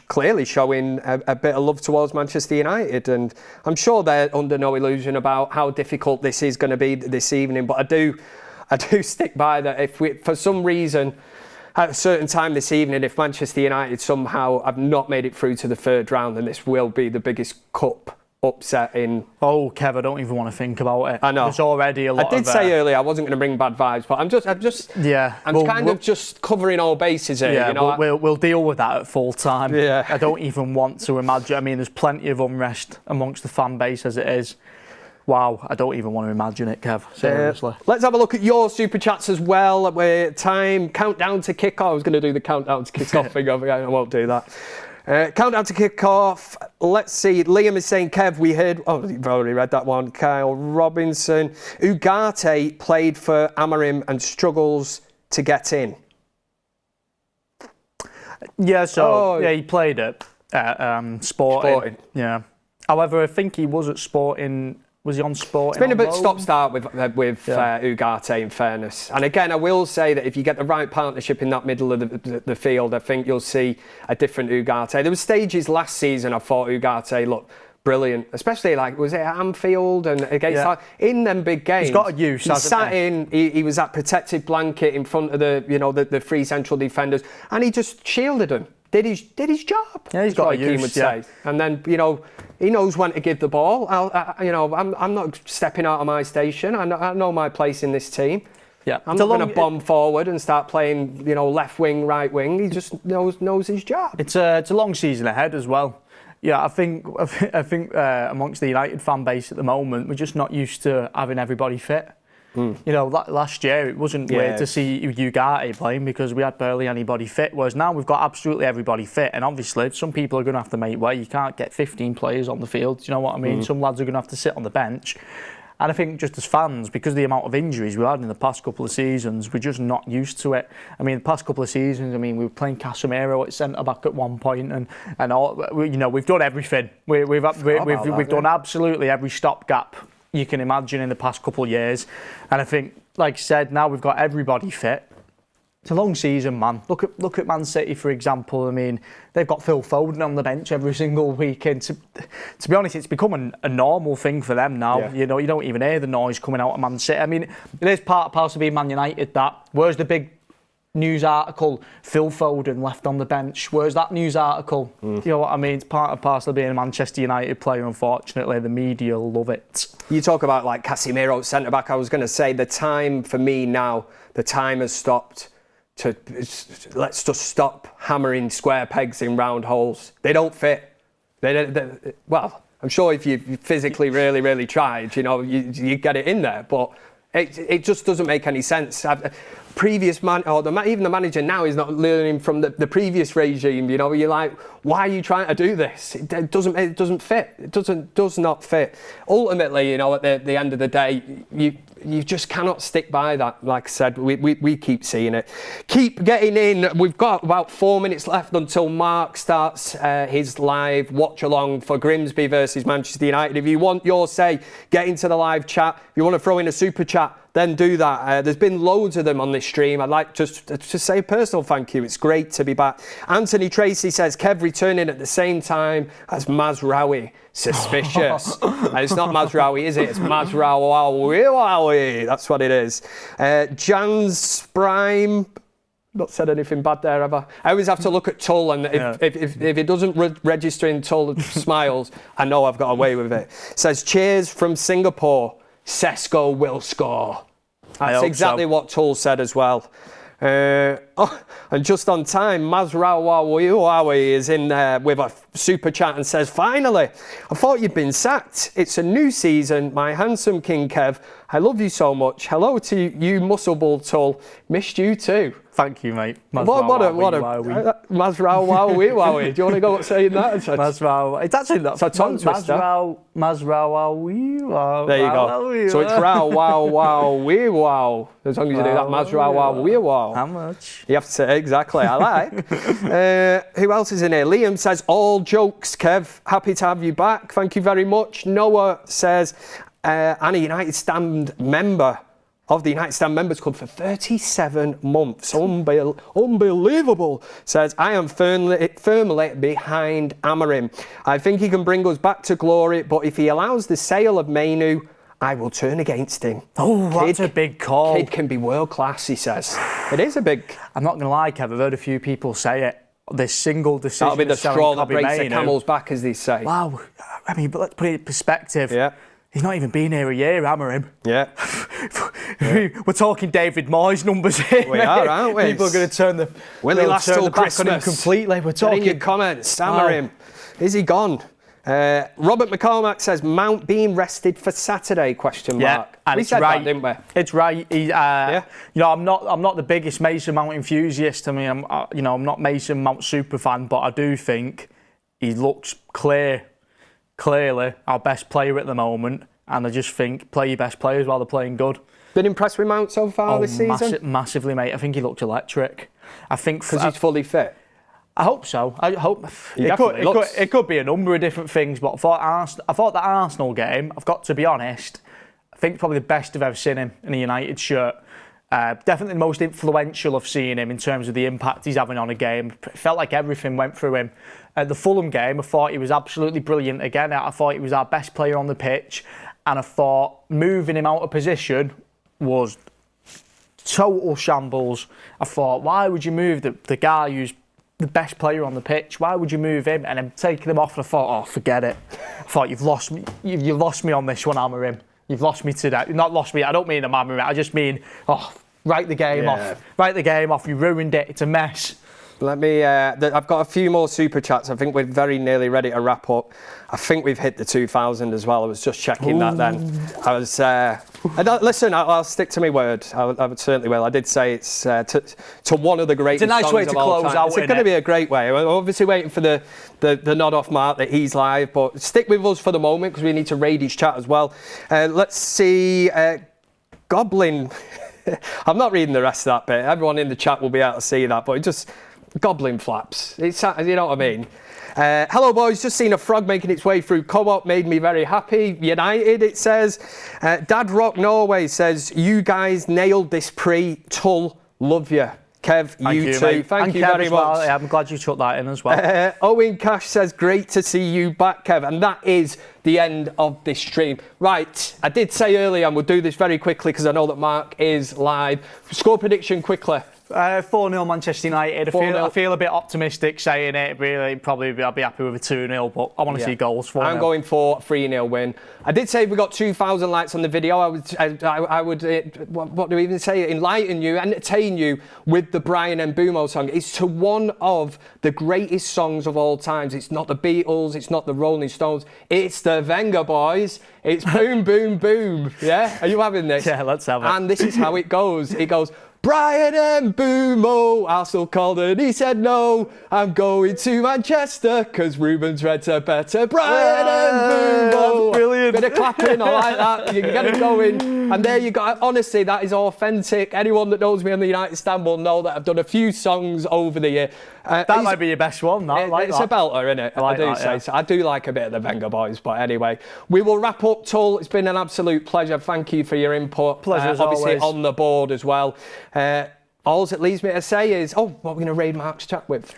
clearly showing a bit of love towards Manchester United, and I'm sure they're under no illusion about how difficult this is going to be this evening. But I do stick by that. If we, for some reason, at a certain time this evening, if Manchester United somehow have not made it through to the third round, then this will be the biggest cup upset in... Oh, Kev, I don't even want to think about it. I know. There's already a lot of... I did say earlier I wasn't going to bring bad vibes, but I'm just covering all bases here. Yeah, we'll deal with that at full time. Yeah. I don't even want to imagine. I mean, there's plenty of unrest amongst the fan base as it is. Wow, I don't even want to imagine it, Kev. Seriously. Let's have a look at your super chats as well. Countdown to kickoff. I was going to do the countdown to kickoff thing over here. I won't do that. Countdown to kick-off. Let's see. Liam is saying, Kev, we heard... Oh, you've already read that one. Kyle Robinson. Ugarte played for Amarim and struggles to get in. Yeah, he played at Sporting. Yeah. However, I think he was at Sporting... Was he on Sporting? It's been a bit stop-start with Ugarte, in fairness. And again, I will say that if you get the right partnership in that middle of the field, I think you'll see a different Ugarte. There were stages last season I thought Ugarte looked brilliant, especially was it at Anfield and against in them big games. He's got a use. He was that protective blanket in front of the 3 central defenders, and he just shielded them. Did his job. Yeah, he's got a use. Would say. And then he knows when to give the ball. I'm not stepping out of my station. I know my place in this team. Yeah, I'm not going to bomb forward and start playing left wing, right wing. He just knows his job. It's a long season ahead as well. Yeah, I think amongst the United fan base at the moment, we're just not used to having everybody fit. Last year it wasn't weird to see Ugarte playing because we had barely anybody fit, whereas now we've got absolutely everybody fit, and obviously some people are going to have to make way. You can't get 15 players on the field, do you know what I mean? Some lads are going to have to sit on the bench, and I think just as fans, because of the amount of injuries we had in the past couple of seasons, we're just not used to it. I mean, the past couple of seasons, we were playing Casemiro at centre-back at one point, and all, we've done everything. We've done absolutely every stopgap you can imagine in the past couple of years, and I think, like I said, now we've got everybody fit. It's a long season, man. Look at Man City, for example. I mean, they've got Phil Foden on the bench every single weekend. To be honest, it's become a normal thing for them now. Yeah. You don't even hear the noise coming out of Man City. I mean, it is part and parcel of being Man United. That where's the big news article? Phil Foden left on the bench. Where's that news article? You know what I mean? It's part and parcel of being a Manchester United player. Unfortunately, the media love it. You talk about Casemiro at centre back. I was going to say the time for me now. The time has stopped. Let's just stop hammering square pegs in round holes. They don't fit. Well, I'm sure if you physically really, really tried, you get it in there, but it just doesn't make any sense. previous man, or even the manager now is not learning from the previous regime. You know, you're like, why are you trying to do this? It doesn't fit. It does not fit. Ultimately, you know, at the end of the day, you just cannot stick by that. Like I said, we keep seeing it. Keep getting in. We've got about 4 minutes left until Mark starts his live watch along for Grimsby versus Manchester United. If you want your say, get into the live chat. If you want to throw in a super chat, then do that. There's been loads of them on this stream. I'd like just to say a personal thank you. It's great to be back. Anthony Tracy says, Kev returning at the same time as Mazraoui. Suspicious. And it's not Mazraoui, is it? It's Mazraoui. That's what it is. Jan's Prime. Not said anything bad there, have I? I always have to look at Tull, and if it doesn't register in Tull smiles, I know I've got away with it. Says, cheers from Singapore. Sesko will score. That's exactly what Tull said as well. And just on time, Mazraoui is in there with a super chat and says, finally, I thought you'd been sacked. It's a new season, my handsome King Kev. I love you so much. Hello to you, Muscleball Tull. Missed you too. Thank you, mate. Mazraoui. Do you want to go saying that? Mazraoui. It's actually not. It's a tongue twister. Mazraoui. There you go. So it's wow. As long as you do that, Mazraoui. How much? You have to say exactly. I like. Who else is in here? Liam says, all jokes, Kev. Happy to have you back. Thank you very much. Noah says, I'm a United Stand member of the United Stand Members Club for 37 months. Unbelievable. Says, I am firmly behind Amorim. I think he can bring us back to glory, but if he allows the sale of Mainoo, I will turn against him. Oh, that's a big call. Kid can be world class, he says. It is a big... I'm not going to lie, Kev, I've heard a few people say it. This single decision. That'll be the straw that breaks the camel's back, as they say. Wow. I mean, but let's put it in perspective. Yeah. He's not even been here a year, Amorim. Yeah. We're talking David Moyes numbers here. We are, aren't we? People are going to turn the last till Christmas on him completely. We're talking. Get in your comments, Amorim. Is he gone? Robert McCormack says Mount being rested for Saturday? Yeah, and we said that, didn't we? It's right. You know, I'm not the biggest Mason Mount enthusiast. I mean, I'm not Mason Mount super fan, but I do think he looks clearly our best player at the moment, and I just think play your best players while they're playing good. Been impressed with Mount so far this season? Massively, mate. I think he looks electric. I think because he's fully fit. I hope so. I hope it could be a number of different things, but I thought the Arsenal game, I've got to be honest, I think probably the best I've ever seen him in a United shirt. Definitely the most influential I've seen him in terms of the impact he's having on a game. It felt like everything went through him. At the Fulham game, I thought he was absolutely brilliant. Again, I thought he was our best player on the pitch, and I thought moving him out of position was total shambles. I thought, why would you move the guy who's the best player on the pitch? Why would you move him? And then taking him off, and I thought, oh, forget it. I thought, you've lost me. You've lost me on this one, Amorim. You've lost me today. Not lost me. I don't mean Amorim. I just mean, write the game off. Write the game off. You ruined it. It's a mess. Let me. I've got a few more super chats. I think we're very nearly ready to wrap up. I think we've hit the 2,000 as well. I was just checking that then. I was. Listen, I'll stick to my word. I certainly will. I did say it's to one of the greatest. It's a nice songs way to close out. It's going to be a great way. We're obviously waiting for the nod off Mark that he's live, but stick with us for the moment because we need to raid his chat as well. Let's see. Goblin. I'm not reading the rest of that bit. Everyone in the chat will be able to see that, but it just. Goblin flaps. It's, you know what I mean? Hello boys, just seen a frog making its way through co-op, made me very happy. United, it says. Dad Rock Norway says, you guys nailed this Tull, love you. Kev, you too. Mate. Thank you Kev very as much. Well. Yeah, I'm glad you took that in as well. Owen Cash says, great to see you back, Kev. And that is the end of this stream. Right, I did say earlier, and we'll do this very quickly because I know that Mark is live. Score prediction quickly. 4-0 Manchester United. I feel a bit optimistic saying it. Really, probably I'll be happy with a 2-0, but I want to see goals. 4-0. I'm going for a 3-0 win. I did say if we got 2,000 likes on the video, I would what do we even say? Enlighten you, entertain you with the Brian Mbumo song. It's to one of the greatest songs of all times. It's not the Beatles, it's not the Rolling Stones, it's the Venga Boys. It's boom, boom, boom. Yeah, are you having this? Yeah, let's have it. And this is how it goes. It goes. Brian and Boomo. Arsenal called and he said no. I'm going to Manchester because Ruben's reds are better. Brian and Boomo. Brilliant. Bit of clapping, I like that. You can get it going. And there you go. Honestly, that is authentic. Anyone that knows me on the United Stand will know that I've done a few songs over the year. That might be your best one. It's a belter, isn't it? I do say so. I do like a bit of the Wenger boys, but anyway, we will wrap up. Tull, it's been an absolute pleasure. Thank you for your input. Pleasure as obviously always. on the board as well. All it leaves me to say is, what are we going to raid Mark's chat with?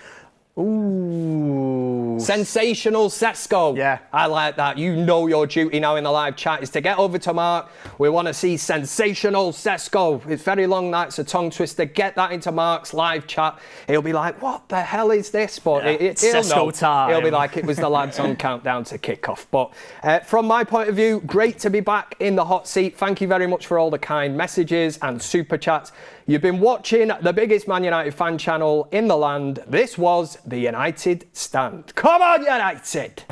Ooh. Sensational Sesko. Yeah. I like that. You know your duty now in the live chat is to get over to Mark. We want to see Sensational Sesko. It's very long, that's a tongue twister. Get that into Mark's live chat. He'll be like, what the hell is this? But he'll Sesko know. time. He'll be like, it was the lads on Countdown to Kickoff. But from my point of view, great to be back in the hot seat. Thank you very much for all the kind messages and super chats. You've been watching the biggest Man United fan channel in the land. This was the United Stand. Come on, United!